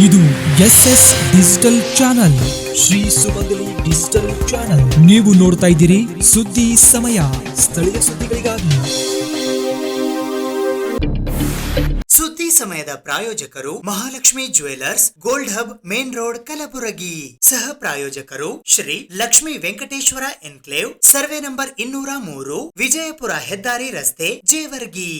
ಇದು SS digital channel, Shri ಸುಮಂಗಲಿ digital channel. ನೀವು ನೋಡ್ತಾ ಇದ್ದೀರಿ ಸುದ್ದಿ ಸಮಯ, ಸ್ಥಳೀಯ ಸುದ್ದಿಗಳಿಗಾಗಿ. ಸುದ್ದಿ ಸಮಯದ ಪ್ರಾಯೋಜಕರು Mahalakshmi jewellers, gold hub, main road, Kalaburagi. ಸಹ ಪ್ರಾಯೋಜಕರು Shri Lakshmi Venkateshwara enclave, survey number 203, Vijayapura ಹೆದ್ದಾರಿ ರಸ್ತೆ, Jevargi.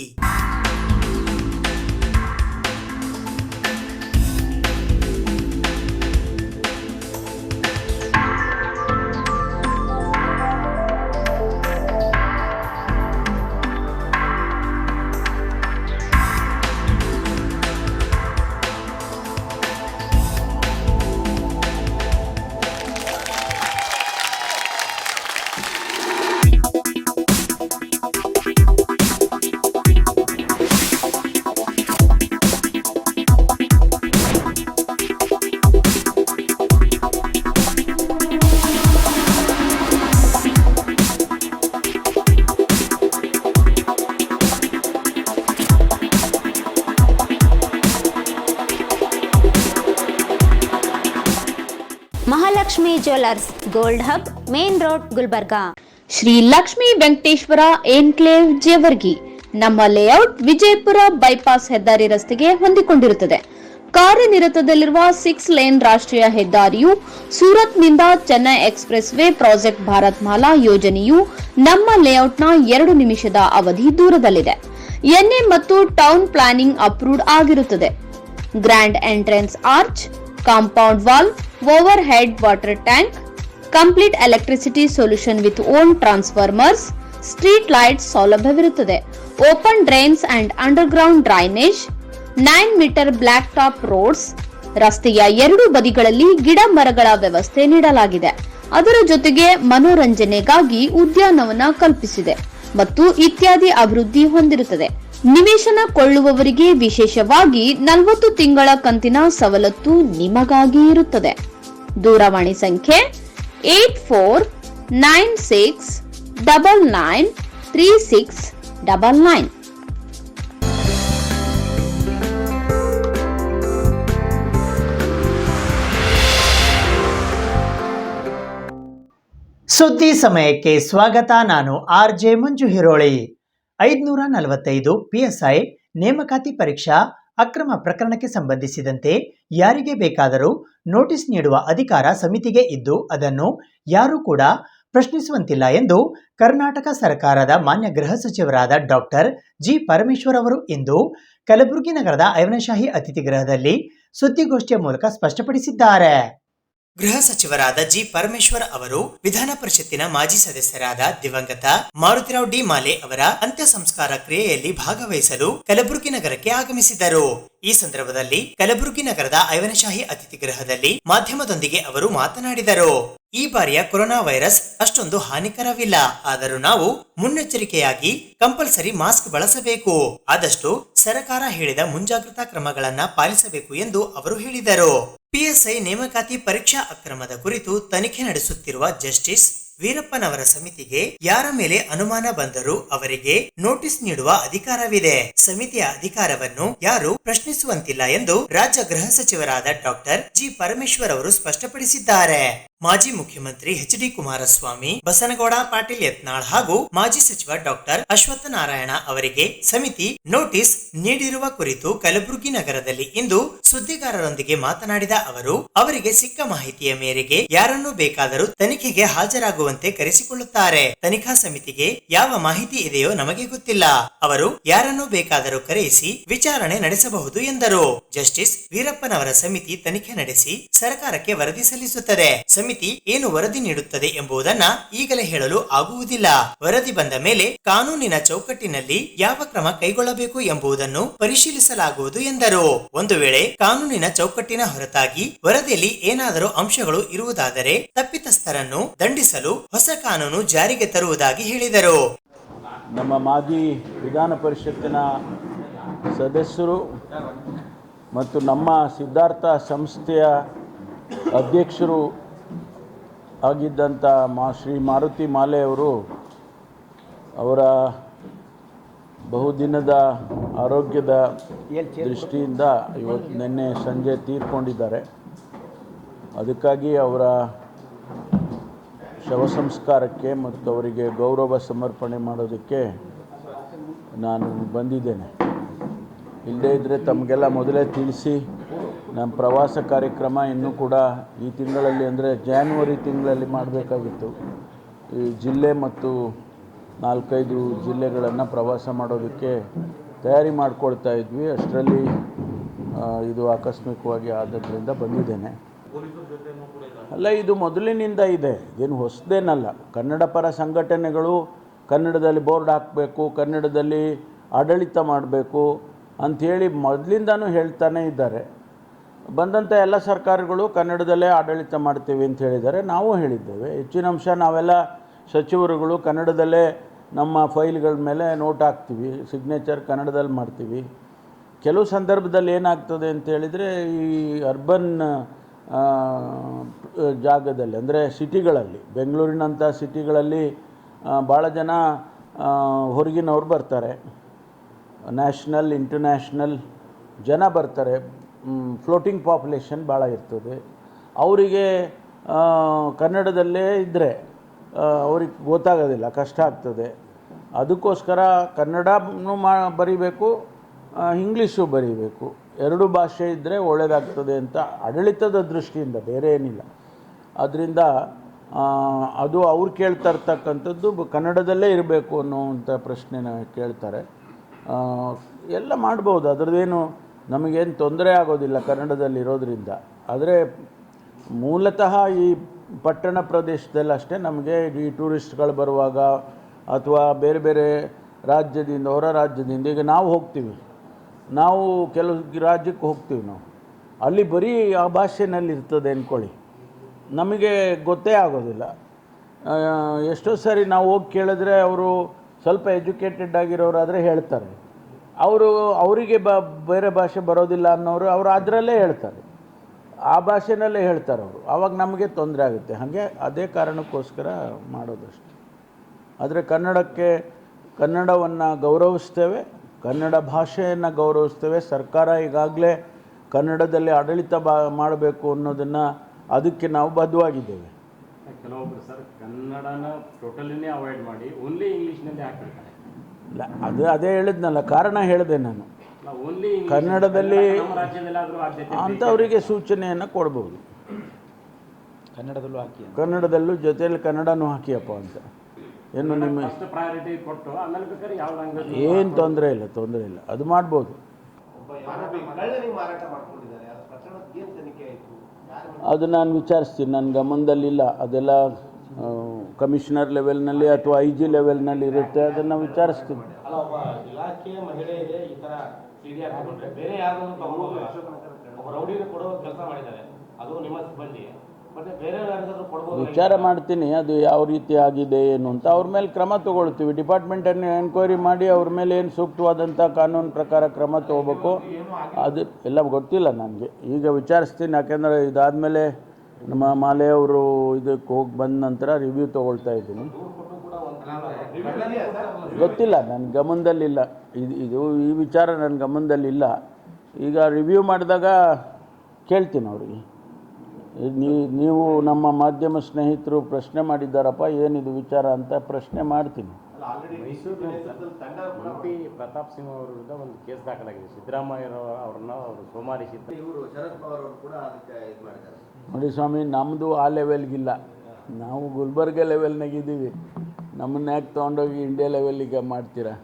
Mahalakshmi jewellers, gold hub, main road, Gulbarga. Shri Lakshmi Venkateshwara enclave, Jevargi. ನಮ್ಮ ಲೇಔಟ್ ವಿಜಯಪುರ ಬೈಪಾಸ್ ಹೆದ್ದಾರಿ ರಸ್ತೆಗೆ ಹೊಂದಿಕೊಂಡಿರುತ್ತದೆ. ಕಾರ್ಯನಿರತದಲ್ಲಿರುವ 6 ಲೇನ್ ರಾಷ್ಟ್ರೀಯ ಹೆದ್ದಾರಿಯು ಸೂರತ್ನಿಂದ Chennai expressway project Bharat Mala ಯೋಜನೆಯು ನಮ್ಮ ಲೇಔಟ್ನ 2 ನಿಮಿಷದ ಅವಧಿ ದೂರದಲ್ಲಿದೆ. ಎನ್ಎ ಮತ್ತು ಟೌನ್ ಪ್ಲಾನಿಂಗ್ ಅಪ್ರೂವ್ಡ್ ಆಗಿರುತ್ತದೆ. Grand entrance arch, compound wall, overhead water tank, complete electricity solution with own transformers, street lights ಸೌಲಭ್ಯವಿರುತ್ತದೆ. Open drains and underground drainage, 9 metre black top roads, ರಸ್ತೆಯ 2 ಬದಿಗಳಲ್ಲಿ ಗಿಡ ಮರಗಳ ವ್ಯವಸ್ಥೆ ನೀಡಲಾಗಿದೆ. ಅದರ ಜೊತೆಗೆ ಮನೋರಂಜನೆಗಾಗಿ ಉದ್ಯಾನವನ ಕಲ್ಪಿಸಿದೆ ಮತ್ತು ಇತ್ಯಾದಿ ಅಭಿವೃದ್ಧಿ ಹೊಂದಿರುತ್ತದೆ. ನಿವೇಶನ ಕೊಳ್ಳುವವರಿಗೆ ವಿಶೇಷವಾಗಿ 40 ತಿಂಗಳ ಕಂತಿನ ಸವಲತ್ತು ನಿಮಗಾಗಿ ಇರುತ್ತದೆ. ದೂರವಾಣಿ ಸಂಖ್ಯೆ 8496993699. ಸುದ್ದಿ ಸಮಯಕ್ಕೆ ಸ್ವಾಗತ. ನಾನು RJ ಮಂಜು ಹಿರೋಳಿ. 545 PSI ನೇಮಕಾತಿ ಪರೀಕ್ಷಾ ಅಕ್ರಮ ಪ್ರಕರಣಕ್ಕೆ ಸಂಬಂಧಿಸಿದಂತೆ ಯಾರಿಗೆ ಬೇಕಾದರೂ ನೋಟಿಸ್ ನೀಡುವ ಅಧಿಕಾರ ಸಮಿತಿಗೆ ಇದ್ದು ಅದನ್ನು ಯಾರೂ ಕೂಡ ಪ್ರಶ್ನಿಸುವಂತಿಲ್ಲ ಎಂದು ಕರ್ನಾಟಕ ಸರ್ಕಾರದ ಮಾನ್ಯ ಗೃಹ ಸಚಿವರಾದ ಡಾಕ್ಟರ್ ಜಿ ಪರಮೇಶ್ವರ್ ಅವರು ಇಂದು ಕಲಬುರಗಿ ನಗರದ ಐವನಶಾಹಿ ಅತಿಥಿ ಗೃಹದಲ್ಲಿ ಸುದ್ದಿಗೋಷ್ಠಿಯ ಮೂಲಕ ಸ್ಪಷ್ಟಪಡಿಸಿದ್ದಾರೆ. ಗೃಹ ಸಚಿವರಾದ ಜಿ ಪರಮೇಶ್ವರ್ ಅವರು ವಿಧಾನ ಪರಿಷತ್ತಿನ ಮಾಜಿ ಸದಸ್ಯರಾದ ದಿವಂಗತ ಮಾರುತಿರಾವ್ ಡಿ ಮಾಲೆ ಅವರ ಅಂತ್ಯ ಸಂಸ್ಕಾರ ಕ್ರಿಯೆಯಲ್ಲಿ ಭಾಗವಹಿಸಲು ಕಲಬುರಗಿ ನಗರಕ್ಕೆ ಆಗಮಿಸಿದರು. ಈ ಸಂದರ್ಭದಲ್ಲಿ ಕಲಬುರಗಿ ನಗರದ ಐವನಶಾಹಿ ಅತಿಥಿ ಗೃಹದಲ್ಲಿ ಮಾಧ್ಯಮದೊಂದಿಗೆ ಅವರು ಮಾತನಾಡಿದರು. ಈ ಬಾರಿಯ ಕೊರೋನಾ ವೈರಸ್ ಅಷ್ಟೊಂದು ಹಾನಿಕರವಿಲ್ಲ, ಆದರೂ ನಾವು ಮುನ್ನೆಚ್ಚರಿಕೆಯಾಗಿ ಕಂಪಲ್ಸರಿ ಮಾಸ್ಕ್ ಬಳಸಬೇಕು, ಆದಷ್ಟು ಸರ್ಕಾರ ಹೇಳಿದ ಮುಂಜಾಗ್ರತಾ ಕ್ರಮಗಳನ್ನ ಪಾಲಿಸಬೇಕು ಎಂದು ಅವರು ಹೇಳಿದರು. PSI ನೇಮಕಾತಿ ಪರೀಕ್ಷಾ ಅಕ್ರಮದ ಕುರಿತು ತನಿಖೆ ನಡೆಸುತ್ತಿರುವ ಜಸ್ಟಿಸ್ ವೀರಪ್ಪನವರ ಸಮಿತಿಗೆ ಯಾರ ಮೇಲೆ ಅನುಮಾನ ಬಂದರೂ ಅವರಿಗೆ ನೋಟಿಸ್ ನೀಡುವ ಅಧಿಕಾರವಿದೆ. ಸಮಿತಿಯ ಅಧಿಕಾರವನ್ನು ಯಾರು ಪ್ರಶ್ನಿಸುವಂತಿಲ್ಲ ಎಂದು ರಾಜ್ಯ ಗೃಹ ಸಚಿವರಾದ ಡಾಕ್ಟರ್ ಜಿ ಪರಮೇಶ್ವರ್ ಅವರು ಸ್ಪಷ್ಟಪಡಿಸಿದ್ದಾರೆ. ಮಾಜಿ ಮುಖ್ಯಮಂತ್ರಿ HD ಕುಮಾರಸ್ವಾಮಿ, ಬಸನಗೌಡ ಪಾಟೀಲ್ ಯತ್ನಾಳ್ ಹಾಗೂ ಮಾಜಿ ಸಚಿವ ಡಾಕ್ಟರ್ ಅಶ್ವತ್ಥ ನಾರಾಯಣ ಅವರಿಗೆ ಸಮಿತಿ ನೋಟಿಸ್ ನೀಡಿರುವ ಕುರಿತು ಕಲಬುರಗಿ ನಗರದಲ್ಲಿ ಇಂದು ಸುದ್ದಿಗಾರರೊಂದಿಗೆ ಮಾತನಾಡಿದ ಅವರು, ಅವರಿಗೆ ಸಿಕ್ಕ ಮಾಹಿತಿಯ ಮೇರೆಗೆ ಯಾರನ್ನು ಬೇಕಾದರೂ ತನಿಖೆಗೆ ಹಾಜರಾಗುವಂತೆ ಕರೆಸಿಕೊಳ್ಳುತ್ತಾರೆ. ತನಿಖಾ ಸಮಿತಿಗೆ ಯಾವ ಮಾಹಿತಿ ಇದೆಯೋ ನಮಗೆ ಗೊತ್ತಿಲ್ಲ. ಅವರು ಯಾರನ್ನು ಬೇಕಾದರೂ ಕರೆಯಿಸಿ ವಿಚಾರಣೆ ನಡೆಸಬಹುದು ಎಂದರು. ಜಸ್ಟಿಸ್ ವೀರಪ್ಪನವರ ಸಮಿತಿ ತನಿಖೆ ನಡೆಸಿ ಸರ್ಕಾರಕ್ಕೆ ವರದಿ ಸಲ್ಲಿಸುತ್ತದೆ. ಸಮಿತಿ ಏನು ವರದಿ ನೀಡುತ್ತದೆ ಎಂಬುದನ್ನ ಈಗಲೇ ಹೇಳಲು ಆಗುವುದಿಲ್ಲ. ವರದಿ ಬಂದ ಮೇಲೆ ಕಾನೂನಿನ ಚೌಕಟ್ಟಿನಲ್ಲಿ ಯಾವ ಕ್ರಮ ಕೈಗೊಳ್ಳಬೇಕು ಎಂಬುದನ್ನು ಪರಿಶೀಲಿಸಲಾಗುವುದು ಎಂದರು. ಒಂದು ವೇಳೆ ಕಾನೂನಿನ ಚೌಕಟ್ಟಿನ ಹೊರತಾಗಿ ವರದಿಯಲ್ಲಿ ಏನಾದರೂ ಅಂಶಗಳು ಇರುವುದಾದರೆ ತಪ್ಪಿತಸ್ಥರನ್ನು ದಂಡಿಸಲು ಹೊಸ ಕಾನೂನು ಜಾರಿಗೆ ತರುವುದಾಗಿ ಹೇಳಿದರು. ನಮ್ಮ ಮಾಜಿ ವಿಧಾನ ಪರಿಷತ್ತಿನ ಸದಸ್ಯರು ಮತ್ತು ನಮ್ಮ ಸಿದ್ಧಾರ್ಥ ಸಂಸ್ಥೆಯ ಅಧ್ಯಕ್ಷರು ಆಗಿದ್ದಂಥ ಶ್ರೀ ಮಾರುತಿ ಮಾಲೆ ಅವರು ಅವರ ಬಹುದಿನದ ಆರೋಗ್ಯದ ದೃಷ್ಟಿಯಿಂದ ಇವತ್ತು ನಿನ್ನೆ ಸಂಜೆ ತೀರ್ಕೊಂಡಿದ್ದಾರೆ. ಅದಕ್ಕಾಗಿ ಅವರ ಶವ ಸಂಸ್ಕಾರಕ್ಕೆ ಮತ್ತು ಅವರಿಗೆ ಗೌರವ ಸಮರ್ಪಣೆ ಮಾಡೋದಕ್ಕೆ ನಾನು ಬಂದಿದ್ದೇನೆ. ಇಲ್ಲದೇ ಇದ್ದರೆ ತಮಗೆಲ್ಲ ಮೊದಲೇ ತಿಳಿಸಿ ನಮ್ಮ ಪ್ರವಾಸ ಕಾರ್ಯಕ್ರಮ ಇನ್ನೂ ಕೂಡ ಈ ತಿಂಗಳಲ್ಲಿ ಅಂದರೆ ಜಾನ್ವರಿ ತಿಂಗಳಲ್ಲಿ ಮಾಡಬೇಕಾಗಿತ್ತು. ಈ ಜಿಲ್ಲೆ ಮತ್ತು 4-5 ಜಿಲ್ಲೆಗಳನ್ನು ಪ್ರವಾಸ ಮಾಡೋದಕ್ಕೆ ತಯಾರಿ ಮಾಡ್ಕೊಳ್ತಾ ಇದ್ವಿ. ಅಷ್ಟರಲ್ಲಿ ಇದು ಆಕಸ್ಮಿಕವಾಗಿ ಆದದ್ರಿಂದ ಬಂದಿದ್ದೇನೆ. ಅಲ್ಲ, ಇದು ಮೊದಲಿನಿಂದ ಇದೆ, ಇದೇನು ಹೊಸದೇನಲ್ಲ. ಕನ್ನಡ ಪರ ಸಂಘಟನೆಗಳು ಕನ್ನಡದಲ್ಲಿ ಬೋರ್ಡ್ ಹಾಕಬೇಕು, ಕನ್ನಡದಲ್ಲಿ ಆಡಳಿತ ಮಾಡಬೇಕು ಅಂಥೇಳಿ ಮೊದಲಿಂದನೂ ಹೇಳ್ತಾನೇ ಇದ್ದಾರೆ. ಬಂದಂಥ ಎಲ್ಲ ಸರ್ಕಾರಗಳು ಕನ್ನಡದಲ್ಲೇ ಆಡಳಿತ ಮಾಡ್ತೀವಿ ಅಂತ ಹೇಳಿದ್ದಾರೆ. ನಾವು ಹೇಳಿದ್ದೇವೆ. ಹೆಚ್ಚಿನ ಅಂಶ ನಾವೆಲ್ಲ ಸಚಿವರುಗಳು ಕನ್ನಡದಲ್ಲೇ ನಮ್ಮ ಫೈಲ್ಗಳ ಮೇಲೆ ನೋಟ್ ಹಾಕ್ತೀವಿ, ಸಿಗ್ನೇಚರ್ ಕನ್ನಡದಲ್ಲಿ ಮಾಡ್ತೀವಿ. ಕೆಲವು ಸಂದರ್ಭದಲ್ಲಿ ಏನಾಗ್ತದೆ ಅಂತ ಹೇಳಿದರೆ, ಈ ಅರ್ಬನ್ ಜಾಗದಲ್ಲಿ ಅಂದರೆ ಸಿಟಿಗಳಲ್ಲಿ, ಬೆಂಗಳೂರಿನಂಥ ಸಿಟಿಗಳಲ್ಲಿ ಭಾಳ ಜನ ಹೊರಗಿನವ್ರು ಬರ್ತಾರೆ, ನ್ಯಾಷನಲ್ ಇಂಟರ್ನ್ಯಾಷನಲ್ ಜನ ಬರ್ತಾರೆ. ಫ್ಲೋಟಿಂಗ್ ಪಾಪ್ಯುಲೇಷನ್ ಭಾಳ ಇರ್ತದೆ. ಅವರಿಗೆ ಕನ್ನಡದಲ್ಲೇ ಇದ್ದರೆ ಅವ್ರಿಗೆ ಗೊತ್ತಾಗೋದಿಲ್ಲ, ಕಷ್ಟ ಆಗ್ತದೆ. ಅದಕ್ಕೋಸ್ಕರ ಕನ್ನಡನೂ ಬರೀಬೇಕು, ಇಂಗ್ಲೀಷು ಬರೀಬೇಕು. 2 ಭಾಷೆ ಇದ್ದರೆ ಒಳ್ಳೆಯದಾಗ್ತದೆ ಅಂತ ಆಡಳಿತದ ದೃಷ್ಟಿಯಿಂದ, ಬೇರೆ ಏನಿಲ್ಲ. ಅದರಿಂದ ಅದು ಅವ್ರು ಕೇಳ್ತಾ ಇರ್ತಕ್ಕಂಥದ್ದು ಕನ್ನಡದಲ್ಲೇ ಇರಬೇಕು ಅನ್ನೋವಂಥ ಪ್ರಶ್ನೆನ ಕೇಳ್ತಾರೆ. ಎಲ್ಲ ಮಾಡ್ಬೋದು, ಅದರದ್ದೇನು ನಮಗೇನು ತೊಂದರೆ ಆಗೋದಿಲ್ಲ ಕನ್ನಡದಲ್ಲಿರೋದ್ರಿಂದ. ಆದರೆ ಮೂಲತಃ ಈ ಪಟ್ಟಣ ಪ್ರದೇಶದಲ್ಲಿ ಅಷ್ಟೇ ನಮಗೆ ಈ ಟೂರಿಸ್ಟ್ಗಳು ಬರುವಾಗ ಅಥವಾ ಬೇರೆ ಬೇರೆ ರಾಜ್ಯದಿಂದ, ಹೊರ ರಾಜ್ಯದಿಂದ, ಈಗ ನಾವು ಹೋಗ್ತೀವಿ, ನಾವು ಕೆಲವು ರಾಜ್ಯಕ್ಕೆ ಹೋಗ್ತೀವಿ, ನಾವು ಅಲ್ಲಿ ಬರೀ ಆ ಭಾಷೆನಲ್ಲಿ ಇರ್ತದೆ ಅಂದ್ಕೊಳ್ಳಿ, ನಮಗೆ ಗೊತ್ತೇ ಆಗೋದಿಲ್ಲ. ಎಷ್ಟೋ ಸಾರಿ ನಾವು ಹೋಗಿ ಕೇಳಿದ್ರೆ ಅವರು ಸ್ವಲ್ಪ ಎಜುಕೇಟೆಡ್ ಆಗಿರೋರಾದರೆ ಹೇಳ್ತಾರೆ, ಅವರಿಗೆ ಬೇರೆ ಭಾಷೆ ಬರೋದಿಲ್ಲ ಅನ್ನೋರು ಅವರು ಅದರಲ್ಲೇ ಹೇಳ್ತಾರೆ, ಆ ಭಾಷೆನಲ್ಲೇ ಹೇಳ್ತಾರೆ ಅವರು. ಆವಾಗ ನಮಗೆ ತೊಂದರೆ ಆಗುತ್ತೆ. ಹಾಗೆ ಅದೇ ಕಾರಣಕ್ಕೋಸ್ಕರ ಮಾಡೋದಷ್ಟೆ. ಆದರೆ ಕನ್ನಡವನ್ನು ಗೌರವಿಸ್ತೇವೆ, ಕನ್ನಡ ಭಾಷೆಯನ್ನು ಗೌರವಿಸ್ತೇವೆ. ಸರ್ಕಾರ ಈಗಾಗಲೇ ಕನ್ನಡದಲ್ಲಿ ಆಡಳಿತ ಮಾಡಬೇಕು ಅನ್ನೋದನ್ನು, ಅದಕ್ಕೆ ನಾವು ಬದ್ಧವಾಗಿದ್ದೇವೆ. ಕೆಲವೊಬ್ಬರು ಸರ್ ಕನ್ನಡನ ಟೋಟಲಿನೇ ಅವಾಯ್ಡ್ ಮಾಡಿ ಓನ್ಲಿ ಇಂಗ್ಲೀಷ್ನಲ್ಲಿ ಹಾಕಿರ್ತಾರೆ. ಇಲ್ಲ, ಅದೇ ಹೇಳಿದ್ನಲ್ಲ, ಕಾರಣ ಹೇಳಿದೆ ನಾನು. ಕನ್ನಡದಲ್ಲಿ ಅಂಥವರಿಗೆ ಸೂಚನೆಯನ್ನು ಕೊಡ್ಬೋದು, ಕನ್ನಡದಲ್ಲೂ ಜೊತೆಯಲ್ಲಿ ಕನ್ನಡನೂ ಹಾಕಿಯಪ್ಪ ಅಂತ. ಏನು ನಿಮ್ಮ ಏನು ತೊಂದರೆ ಇಲ್ಲ, ಅದು ಮಾಡ್ಬೋದು. ಅದು ನಾನು ವಿಚಾರಿಸ್ತೀನಿ, ನನ್ನ ಗಮನದಲ್ಲಿಲ್ಲ. ಅದೆಲ್ಲ ಕಮಿಷನರ್ ಲೆವೆಲ್ನಲ್ಲಿ ಅಥವಾ IG ಲೆವೆಲ್ನಲ್ಲಿ ಇರುತ್ತೆ, ಅದನ್ನು ವಿಚಾರಿಸ್ತೀನಿ. ವಿಚಾರ ಮಾಡ್ತೀನಿ, ಅದು ಯಾವ ರೀತಿ ಆಗಿದೆ ಏನು ಅಂತ. ಅವ್ರ ಮೇಲೆ ಕ್ರಮ ತಗೊಳ್ತೀವಿ. ಡಿಪಾರ್ಟ್ಮೆಂಟನ್ನು ಎನ್ಕ್ವೈರಿ ಮಾಡಿ ಅವ್ರ ಮೇಲೆ ಏನು ಸೂಕ್ತವಾದಂಥ ಕಾನೂನು ಪ್ರಕಾರ ಕ್ರಮ ತಗೋಬೇಕು, ಅದು ಎಲ್ಲ ಗೊತ್ತಿಲ್ಲ ನನಗೆ. ಈಗ ವಿಚಾರಿಸ್ತೀನಿ, ಯಾಕೆಂದರೆ ಇದಾದಮೇಲೆ ನಮ್ಮ ಮಾಲೆಯವರು ಇದಕ್ಕೆ ಹೋಗಿ ಬಂದ ನಂತರ ರಿವ್ಯೂ ತೊಗೊಳ್ತಾ ಇದ್ದೀನಿ. ಗೊತ್ತಿಲ್ಲ, ನನ್ನ ಗಮನದಲ್ಲಿಲ್ಲ ಇದು ಈ ವಿಚಾರ ನನ್ನ ಗಮನದಲ್ಲಿಲ್ಲ. ಈಗ ರಿವ್ಯೂ ಮಾಡಿದಾಗ ಕೇಳ್ತೀನಿ ಅವರಿಗೆ. ನೀವು ನಮ್ಮ ಮಾಧ್ಯಮ ಸ್ನೇಹಿತರು ಪ್ರಶ್ನೆ ಮಾಡಿದ್ದಾರಪ್ಪ, ಏನಿದು ವಿಚಾರ ಅಂತ ಪ್ರಶ್ನೆ ಮಾಡ್ತೀನಿ. MP ಪ್ರತಾಪ್ ಸಿಂಹ ಅವರ ವಿರುದ್ಧ ಒಂದು ಕೇಸ್ ದಾಖಲಾಗಿದೆ. ಸಿದ್ದರಾಮಯ್ಯ ಅವ್ರನ್ನ ಅವರು ಸೋಮಾರಿಸಿದ್ದು. ಶರದ್ ಪವಾರ್ ಅವರು ಕೂಡ ಅದಕ್ಕೆ ಇದು ಮಾಡಿದ್ದಾರೆ. ನೋಡಿ ಸ್ವಾಮಿ, ನಮ್ಮದು ಆ ಲೆವೆಲ್ಗಿಲ್ಲ. ನಾವು ಗುಲ್ಬರ್ಗ ಲೆವೆಲ್ನಾಗಿದ್ದೀವಿ. ನಮ್ಮನ್ನ ಯಾಕೆ ತೊಗೊಂಡೋಗಿ ಇಂಡಿಯಾ ಲೆವೆಲ್ಗೆ ಮಾಡ್ತೀರಾ?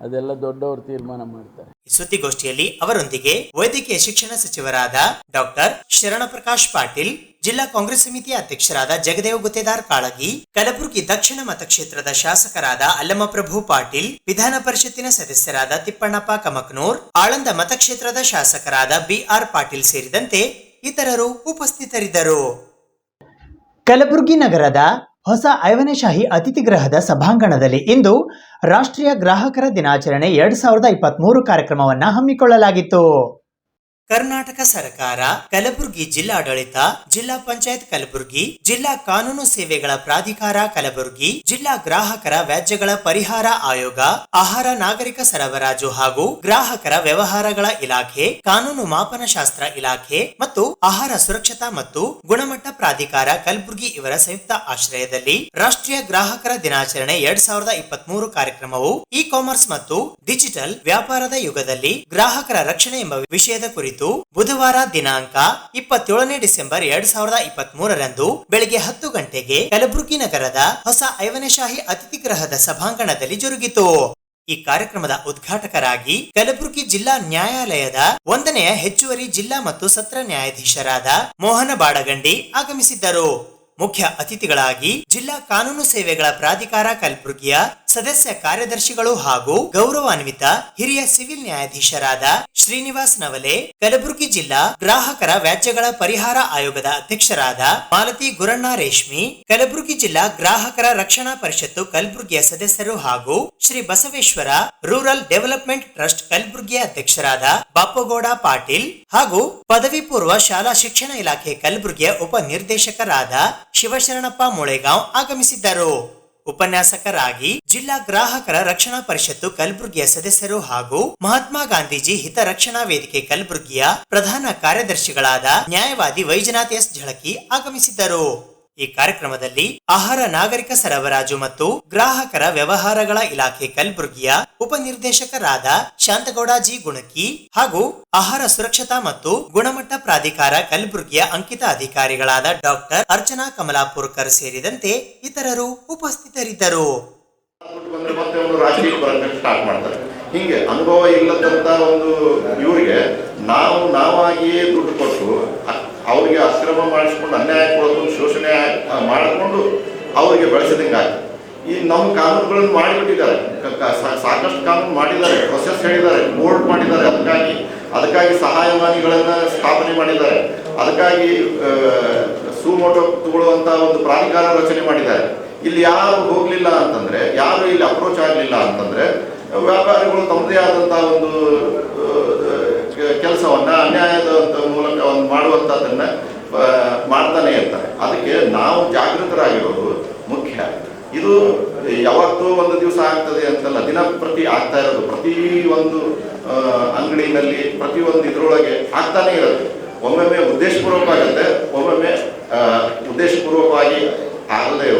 ಅದೆಲ್ಲ ದೊಡ್ಡವರು ತೀರ್ಮಾನ ಮಾಡ್ತಾರೆ. ಈ ಸುದ್ದಿಗೋಷ್ಠಿಯಲ್ಲಿ ಅವರೊಂದಿಗೆ ವೈದ್ಯಕೀಯ ಶಿಕ್ಷಣ ಸಚಿವರಾದ ಡಾಕ್ಟರ್ ಶರಣಪ್ರಕಾಶ್ ಪಾಟೀಲ್, ಜಿಲ್ಲಾ ಕಾಂಗ್ರೆಸ್ ಸಮಿತಿಯ ಅಧ್ಯಕ್ಷರಾದ ಜಗದೇವ್ ಗುತ್ತೇದಾರ್ ಕಾಳಗಿ, ಕಲಬುರಗಿ ದಕ್ಷಿಣ ಮತಕ್ಷೇತ್ರದ ಶಾಸಕರಾದ ಅಲ್ಲಮಪ್ರಭು ಪಾಟೀಲ್, ವಿಧಾನ ಪರಿಷತ್ತಿನ ಸದಸ್ಯರಾದ ತಿಪ್ಪಣ್ಣಪ್ಪ ಕಮಕ್ನೂರ್, ಆಳಂದ ಮತಕ್ಷೇತ್ರದ ಶಾಸಕರಾದ BR ಪಾಟೀಲ್ ಸೇರಿದಂತೆ ಇತರರು ಉಪಸ್ಥಿತರಿದ್ದರು. ಕಲಬುರಗಿ ನಗರದ ಹೊಸ ಐವನೆಶಾಹಿ ಅತಿಥಿಗೃಹದ ಸಭಾಂಗಣದಲ್ಲಿ ಇಂದು ರಾಷ್ಟ್ರೀಯ ಗ್ರಾಹಕರ ದಿನಾಚರಣೆ 2023 ಕಾರ್ಯಕ್ರಮವನ್ನು ಹಮ್ಮಿಕೊಳ್ಳಲಾಗಿತ್ತು. ಕರ್ನಾಟಕ ಸರ್ಕಾರ, ಕಲಬುರಗಿ ಜಿಲ್ಲಾಡಳಿತ, ಜಿಲ್ಲಾ ಪಂಚಾಯತ್ ಕಲಬುರಗಿ, ಜಿಲ್ಲಾ ಕಾನೂನು ಸೇವೆಗಳ ಪ್ರಾಧಿಕಾರ ಕಲಬುರಗಿ, ಜಿಲ್ಲಾ ಗ್ರಾಹಕರ ವ್ಯಾಜ್ಯಗಳ ಪರಿಹಾರ ಆಯೋಗ, ಆಹಾರ ನಾಗರಿಕ ಸರಬರಾಜು ಹಾಗೂ ಗ್ರಾಹಕರ ವ್ಯವಹಾರಗಳ ಇಲಾಖೆ, ಕಾನೂನು ಮಾಪನಶಾಸ್ತ್ರ ಇಲಾಖೆ ಮತ್ತು ಆಹಾರ ಸುರಕ್ಷತಾ ಮತ್ತು ಗುಣಮಟ್ಟ ಪ್ರಾಧಿಕಾರ ಕಲಬುರಗಿ ಇವರ ಸಂಯುಕ್ತ ಆಶ್ರಯದಲ್ಲಿ ರಾಷ್ಟ್ರೀಯ ಗ್ರಾಹಕರ ದಿನಾಚರಣೆ 2023 ಕಾರ್ಯಕ್ರಮವು ಇ ಕಾಮರ್ಸ್ ಮತ್ತು ಡಿಜಿಟಲ್ ವ್ಯಾಪಾರದ ಯುಗದಲ್ಲಿ ಗ್ರಾಹಕರ ರಕ್ಷಣೆ ಎಂಬ ವಿಷಯದ ಕುರಿತು ಬುಧವಾರ ದಿನಾಂಕ 27 ಡಿಸೆಂಬರ್ 2023 ಬೆಳಗ್ಗೆ 10 ಗಂಟೆಗೆ ಕಲಬುರಗಿ ನಗರದ ಹೊಸ 5ನೇ ಶಾಹಿ ಅತಿಥಿ ಗೃಹದ ಸಭಾಂಗಣದಲ್ಲಿ ಜರುಗಿತು. ಈ ಕಾರ್ಯಕ್ರಮದ ಉದ್ಘಾಟಕರಾಗಿ ಕಲಬುರಗಿ ಜಿಲ್ಲಾ ನ್ಯಾಯಾಲಯದ 1ನೇ ಹೆಚ್ಚುವರಿ ಜಿಲ್ಲಾ ಮತ್ತು ಸತ್ರ ನ್ಯಾಯಾಧೀಶರಾದ ಮೋಹನ ಬಾಡಗಂಡಿ ಆಗಮಿಸಿದ್ದರು. ಮುಖ್ಯ ಅತಿಥಿಗಳಾಗಿ ಜಿಲ್ಲಾ ಕಾನೂನು ಸೇವೆಗಳ ಪ್ರಾಧಿಕಾರ ಕಲಬುರಗಿಯ ಸದಸ್ಯ ಕಾರ್ಯದರ್ಶಿಗಳು ಹಾಗೂ ಗೌರವಾನ್ವಿತ ಹಿರಿಯ ಸಿವಿಲ್ ನ್ಯಾಯಾಧೀಶರಾದ ಶ್ರೀನಿವಾಸ್ ನವಲೆ, ಕಲಬುರಗಿ ಜಿಲ್ಲಾ ಗ್ರಾಹಕರ ವ್ಯಾಜ್ಯಗಳ ಪರಿಹಾರ ಆಯೋಗದ ಅಧ್ಯಕ್ಷರಾದ ಮಾಲತಿ ಗುರಣ್ಣ ರೇಷ್ಮಿ, ಕಲಬುರಗಿ ಜಿಲ್ಲಾ ಗ್ರಾಹಕರ ರಕ್ಷಣಾ ಪರಿಷತ್ತು ಕಲಬುರಗಿಯ ಸದಸ್ಯರು ಹಾಗೂ Shri Basaveshwara rural development trust ಕಲಬುರಗಿಯ ಅಧ್ಯಕ್ಷರಾದ ಬಾಪಗೌಡ ಪಾಟೀಲ್ ಹಾಗೂ ಪದವಿ ಪೂರ್ವ ಶಾಲಾ ಶಿಕ್ಷಣ ಇಲಾಖೆ ಕಲಬುರಗಿಯ ಉಪ ನಿರ್ದೇಶಕರಾದ ಶಿವಶರಣಪ್ಪ ಮುಳೆಗಾಂವ್ ಆಗಮಿಸಿದ್ದರು. ಉಪನ್ಯಾಸಕರಾಗಿ ಜಿಲ್ಲಾ ಗ್ರಾಹಕರ ರಕ್ಷಣಾ ಪರಿಷತ್ತು ಕಲಬುರಗಿಯ ಸದಸ್ಯರು ಹಾಗೂ ಮಹಾತ್ಮ ಗಾಂಧೀಜಿ ಹಿತರಕ್ಷಣಾ ವೇದಿಕೆ ಕಲಬುರಗಿಯ ಪ್ರಧಾನ ಕಾರ್ಯದರ್ಶಿಗಳಾದ ನ್ಯಾಯವಾದಿ ವೈಜನಾಥ್ ಎಸ್ ಝಳಕಿ ಆಗಮಿಸಿದ್ದರು. ಈ ಕಾರ್ಯಕ್ರಮದಲ್ಲಿ ಆಹಾರ ನಾಗರಿಕ ಸರಬರಾಜು ಮತ್ತು ಗ್ರಾಹಕರ ವ್ಯವಹಾರಗಳ ಇಲಾಖೆ ಕಲಬುರಗಿಯ ಉಪನಿರ್ದೇಶಕರಾದ ಶಾಂತಗೌಡ ಜಿ ಗುಣಕಿ ಹಾಗೂ ಆಹಾರ ಸುರಕ್ಷತಾ ಮತ್ತು ಗುಣಮಟ್ಟ ಪ್ರಾಧಿಕಾರ ಕಲಬುರಗಿಯ ಅಂಕಿತ ಅಧಿಕಾರಿಗಳಾದ ಡಾಕ್ಟರ್ ಅರ್ಚನಾ ಕಮಲಾಪುರ್ಕರ್ ಸೇರಿದಂತೆ ಇತರರು ಉಪಸ್ಥಿತರಿದ್ದರು. ಮತ್ತೆ ಒಂದು ರಾಜಕೀಯ ಬರಕ್ಕೆ ಸ್ಟಾರ್ಟ್ ಮಾಡ್ತಾರೆ. ಹಿಂಗೆ ಅನುಭವ ಇಲ್ಲದಂತ ಒಂದು ಇವರಿಗೆ ನಾವಾಗಿಯೇ ದುಡ್ಡು ಕೊಟ್ಟು ಅವರಿಗೆ ಅಕ್ರಮ ಮಾಡಿಸ್ಕೊಂಡು ಅನ್ಯಾಯ ಕೊಡ್ಕೊಂಡು ಶೋಷಣೆ ಮಾಡಿಕೊಂಡು ಅವರಿಗೆ ಬೆಳೆಸಿದಂಗೆ ಈ ನಮ್ಮ ಕಾನೂನುಗಳನ್ನು ಮಾಡಿಬಿಟ್ಟಿದ್ದಾರೆ. ಸಾಕಷ್ಟು ಕಾನೂನು ಮಾಡಿದ್ದಾರೆ, ಪ್ರೊಸೆಸ್ ಹೇಳಿದ್ದಾರೆ, ಬೋರ್ಡ್ ಮಾಡಿದ್ದಾರೆ, ಅದಕ್ಕಾಗಿ ಸಹಾಯವಾಣಿಗಳನ್ನು ಸ್ಥಾಪನೆ ಮಾಡಿದ್ದಾರೆ, ಅದಕ್ಕಾಗಿ ಸುಮೋಟೋ ತಗೊಳ್ಳುವಂಥ ಒಂದು ಪ್ರಾಧಿಕಾರ ರಚನೆ ಮಾಡಿದ್ದಾರೆ. ಇಲ್ಲಿ ಯಾರು ಹೋಗಲಿಲ್ಲ ಅಂತಂದರೆ, ಯಾರು ಇಲ್ಲಿ ಅಪ್ರೋಚ್ ಆಗಲಿಲ್ಲ ಅಂತಂದರೆ ವ್ಯಾಪಾರಿಗಳು ತಮ್ಮದೇ ಆದಂಥ ಒಂದು ಕೆಲಸವನ್ನು ಅನ್ಯಾಯದ ಮೂಲಕ ಒಂದು ಮಾಡುವಂಥದ್ದನ್ನು ಮಾಡ್ತಾನೆ ಇರ್ತಾರೆ. ಅದಕ್ಕೆ ನಾವು ಜಾಗೃತರಾಗಿರೋದು ಮುಖ್ಯ. ಇದು ಯಾವತ್ತೂ ಒಂದು ದಿವಸ ಆಗ್ತದೆ ಅಂತಲ್ಲ, ದಿನಪ್ರತಿ ಆಗ್ತಾ ಇರೋದು. ಪ್ರತಿ ಒಂದು ಅಂಗಡಿನಲ್ಲಿ ಪ್ರತಿಯೊಂದು ಇದರೊಳಗೆ ಆಗ್ತಾನೆ ಇರುತ್ತೆ. ಒಮ್ಮೊಮ್ಮೆ ಉದ್ದೇಶಪೂರ್ವಕ ಆಗುತ್ತೆ, ಒಮ್ಮೊಮ್ಮೆ ಉದ್ದೇಶಪೂರ್ವಕವಾಗಿ ಆಗದೇ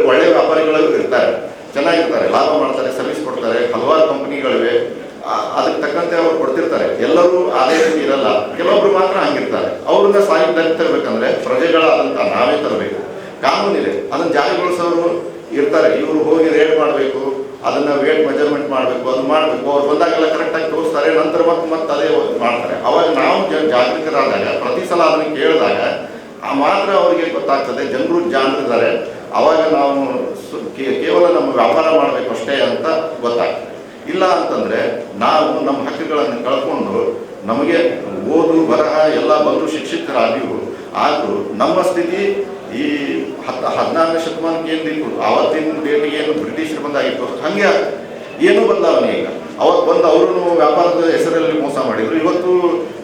ಒಳ್ಳೆ ವ್ಯಾಪಾರಿಗಳು ಇರ್ತಾರೆ, ಚೆನ್ನಾಗಿರ್ತಾರೆ, ಲಾಭ ಮಾಡ್ತಾರೆ, ಸರ್ವಿಸ್ ಕೊಡ್ತಾರೆ, ಹಲವಾರು ಕಂಪನಿಗಳಿವೆ, ಅದಕ್ಕೆ ತಕ್ಕಂತೆ ಅವ್ರು ಕೊಡ್ತಿರ್ತಾರೆ. ಎಲ್ಲರೂ ಅದೇ ರೀತಿ ಇರಲ್ಲ, ಕೆಲವೊಬ್ರು ಮಾತ್ರ ಹಂಗಿರ್ತಾರೆ. ಅವ್ರನ್ನ ಸಾಹಿತ್ಯ ತರಬೇಕಂದ್ರೆ ಪ್ರಜೆಗಳಾದಂಥ ನಾವೇ ತರಬೇಕು. ಕಾನೂನಿದೆ, ಅದನ್ನು ಜಾರಿಗೊಳಿಸೋರು ಇರ್ತಾರೆ. ಇವರು ಹೋಗಿ ರೇಡ್ ಮಾಡಬೇಕು, ಅದನ್ನು ವೇಟ್ ಮೆಜರ್ಮೆಂಟ್ ಮಾಡಬೇಕು, ಅದು ಮಾಡಬೇಕು. ಅವ್ರು ಬಂದಾಗೆಲ್ಲ ಕರೆಕ್ಟಾಗಿ ತೋರಿಸ್ತಾರೆ, ನಂತರ ಮತ್ತೆ ಅದೇ ಮಾಡ್ತಾರೆ. ಅವಾಗ ನಾವು ಜಾಗೃತರಾದಾಗ, ಪ್ರತಿ ಸಲ ಅದನ್ನು ಕೇಳಿದಾಗ ಮಾತ್ರ ಅವರಿಗೆ ಗೊತ್ತಾಗ್ತದೆ, ಜನರು ಜಾಣರಿದ್ದಾರೆ. ಅವಾಗ ನಾವು ಕೇವಲ ನಮ್ಮ ವ್ಯಾಪಾರ ಮಾಡಬೇಕು ಅಷ್ಟೇ ಅಂತ ಗೊತ್ತಾಗ್ತದೆ. ಇಲ್ಲ ಅಂತಂದರೆ ನಾವು ನಮ್ಮ ಹಕ್ಕುಗಳನ್ನು ಕಳ್ಕೊಂಡು ನಮಗೆ ಓದು ಬರಹ ಎಲ್ಲ ಬಂದು ಶಿಕ್ಷಕರಾಗಿವು. ಆದರೂ ನಮ್ಮ ಸ್ಥಿತಿ ಈ 14ನೇ ಶತಮಾನಕ್ಕೆ ಏನಿತ್ತು, ಆವತ್ತಿನ ಡೇಟಿಗೆ ಏನು ಬ್ರಿಟಿಷರು ಬಂದಾಗಿತ್ತು ಹಾಗೆ ಏನೂ ಬದಲಾವಣೆ ಈಗ. ಅವತ್ತು ಬಂದು ಅವರು ವ್ಯಾಪಾರದ ಹೆಸರಲ್ಲಿ ಮೋಸ ಮಾಡಿದರು, ಇವತ್ತು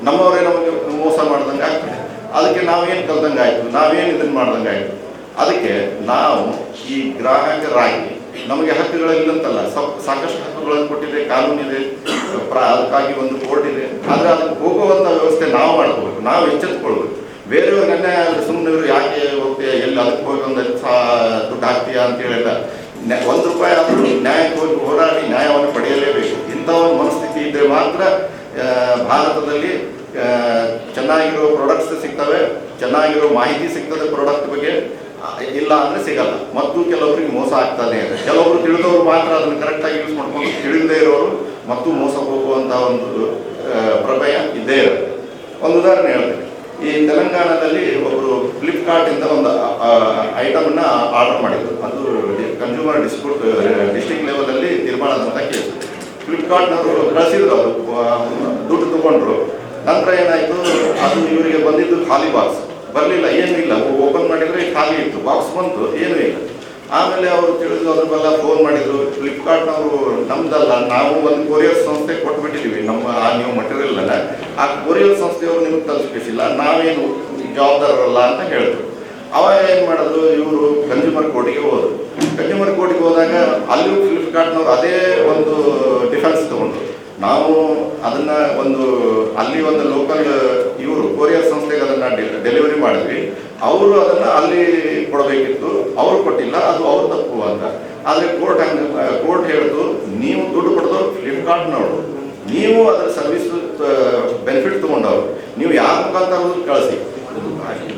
ನಮ್ಮವರೇ ನಮಗೆ ಮೋಸ ಮಾಡ್ದಂಗೆ ಆಗ್ತದೆ. ಅದಕ್ಕೆ ನಾವೇನು ಕಲ್ದಂಗೆ ಆಯಿತು, ನಾವೇನು ಇದನ್ನು ಮಾಡ್ದಂಗೆ ಆಯಿತು. ಅದಕ್ಕೆ ನಾವು ಈ ಗ್ರಾಹಕರಾಗಿ ನಮಗೆ ಹಕ್ಕುಗಳಿಲ್ಲಂತಲ್ಲ, ಸಾಕಷ್ಟು ಹಕ್ಕುಗಳನ್ನು ಕೊಟ್ಟಿದೆ, ಕಾನೂನಿದೆ, ಅದಕ್ಕಾಗಿ ಒಂದು ಕೋರ್ಟ್ ಇದೆ. ಆದರೆ ಅದಕ್ಕೆ ಹೋಗುವಂಥ ವ್ಯವಸ್ಥೆ ನಾವು ಮಾಡ್ಕೋಬೇಕು, ನಾವು ಎಚ್ಚೆತ್ಕೊಳ್ಬೇಕು. ಬೇರೆಯವ್ರಿಗೆ ಅನ್ಯಾಯ ಅಂದರೆ ಸುಮ್ಮನೆ ಯಾಕೆ ಹೋಗ್ತೀಯ, ಎಲ್ಲಿ ಅದಕ್ಕೆ ಹೋಗಿ ಒಂದು ದುಡ್ಡು ಹಾಕ್ತೀಯಾ ಅಂತ ಹೇಳಿಲ್ಲ. ₹1 ಆದರೂ ನ್ಯಾಯಕ್ಕೆ ಹೋಗಿ ಹೋರಾಡಿ ನ್ಯಾಯವನ್ನು ಪಡೆಯಲೇಬೇಕು. ಇಂಥ ಒಂದು ಮನಸ್ಥಿತಿ ಇದ್ದರೆ ಮಾತ್ರ ಭಾರತದಲ್ಲಿ ಚೆನ್ನಾಗಿರೋ ಪ್ರಾಡಕ್ಟ್ಸ್ ಸಿಗ್ತವೆ, ಚೆನ್ನಾಗಿರೋ ಮಾಹಿತಿ ಸಿಗ್ತದೆ ಪ್ರಾಡಕ್ಟ್ ಬಗ್ಗೆ. ಇಲ್ಲ ಅಂದರೆ ಸಿಗಲ್ಲ. ಮತ್ತು ಕೆಲವರಿಗೆ ಮೋಸ ಆಗ್ತಾನೆ ಇದೆ. ಕೆಲವೊಬ್ರು ತಿಳಿದವರು ಮಾತ್ರ ಅದನ್ನು ಕರೆಕ್ಟಾಗಿ ಯೂಸ್ ಮಾಡ್ಕೊಂಡು, ತಿಳಿದೇ ಇರೋರು ಮತ್ತು ಮೋಸ ಹೋಗುವಂಥ ಒಂದು ಪ್ರಭಯ ಇದ್ದೇ ಇರುತ್ತೆ. ಒಂದು ಉದಾಹರಣೆ ಹೇಳ್ತೀನಿ. ಈ ತೆಲಂಗಾಣದಲ್ಲಿ ಒಬ್ಬರು ಫ್ಲಿಪ್ಕಾರ್ಟಿಂದ ಒಂದು ಐಟಮನ್ನು ಆರ್ಡರ್ ಮಾಡಿದ್ರು. ಅದು ಕನ್ಸ್ಯೂಮರ್ ಡಿಸ್ಟ್ರಿಕ್ಟ್ ಲೆವೆಲಲ್ಲಿ ತೀರ್ಮಾನದಂಥ ಕೇಸ್. ಫ್ಲಿಪ್ಕಾರ್ಟ್ನವರು ಕಳಿಸಿದ್ರು, ಅದು ದುಡ್ಡು ತಗೊಂಡ್ರು. ನಂತರ ಏನಾಯಿತು, ಅದು ಇವರಿಗೆ ಬಂದಿದ್ದು ಖಾಲಿ ಬಾಕ್ಸ್ ಬರಲಿಲ್ಲ, ಏನೂ ಇಲ್ಲ. ಓಪನ್ ಮಾಡಿದರೆ ಖಾಲಿ ಇತ್ತು, ಬಾಕ್ಸ್ ಬಂತು, ಏನೂ ಇಲ್ಲ. ಆಮೇಲೆ ಅವರು ತಿಳಿದು ಅದ್ರನ್ನೆಲ್ಲ ಫೋನ್ ಮಾಡಿದರು. ಫ್ಲಿಪ್ಕಾರ್ಟ್ನವರು ನಮ್ದಲ್ಲ, ನಾವು ಒಂದು ಕೊರಿಯರ್ ಸಂಸ್ಥೆ ಕೊಟ್ಬಿಟ್ಟಿದ್ದೀವಿ, ನೀವು ಮಟೀರಿಯಲ್ನ ಆ ಕೊರಿಯರ್ ಸಂಸ್ಥೆಯವರು ನಿಮಗೆ ತಲುಪಿಸಿಲ್ಲ, ನಾವೇನು ಜವಾಬ್ದಾರರಲ್ಲ ಅಂತ ಹೇಳಿದ್ರು. ಅವಾಗ ಏನು ಮಾಡಿದ್ರು, ಇವರು ಕನ್ಸ್ಯೂಮರ್ ಕೋರ್ಟಿಗೆ ಹೋದರು. ಕನ್ಸ್ಯೂಮರ್ ಕೋರ್ಟಿಗೆ ಹೋದಾಗ ಅಲ್ಲಿಯೂ ಫ್ಲಿಪ್ಕಾರ್ಟ್ನವ್ರು ಅದೇ ಒಂದು ಡಿಫೆನ್ಸ್ ತಗೊಂಡ್ರು. ನಾವು ಅದನ್ನು ಅಲ್ಲಿ ಒಂದು ಲೋಕಲ್ ಇವರು ಕೊರಿಯರ್ ಸಂಸ್ಥೆಗೆ ಅದನ್ನು ಡೆಲಿವರಿ ಮಾಡಿದ್ವಿ, ಅವರು ಅದನ್ನು ಅಲ್ಲಿ ಕೊಡಬೇಕಿತ್ತು, ಅವರು ಕೊಟ್ಟಿಲ್ಲ, ಅದು ಅವ್ರ ತಪ್ಪು ಅಂತ. ಆದರೆ ಕೋರ್ಟ್ ಹೇಳಿದ್ರು, ನೀವು ದುಡ್ಡು ಕೊಡೋದು ಫ್ಲಿಪ್ಕಾರ್ಟ್ನವರು, ನೀವು ಅದರ ಸರ್ವಿಸ್ ಬೆನಿಫಿಟ್ ತೊಗೊಂಡವರು, ನೀವು ಯಾರ ಮುಖಾಂತರ ಕಳಿಸಿ,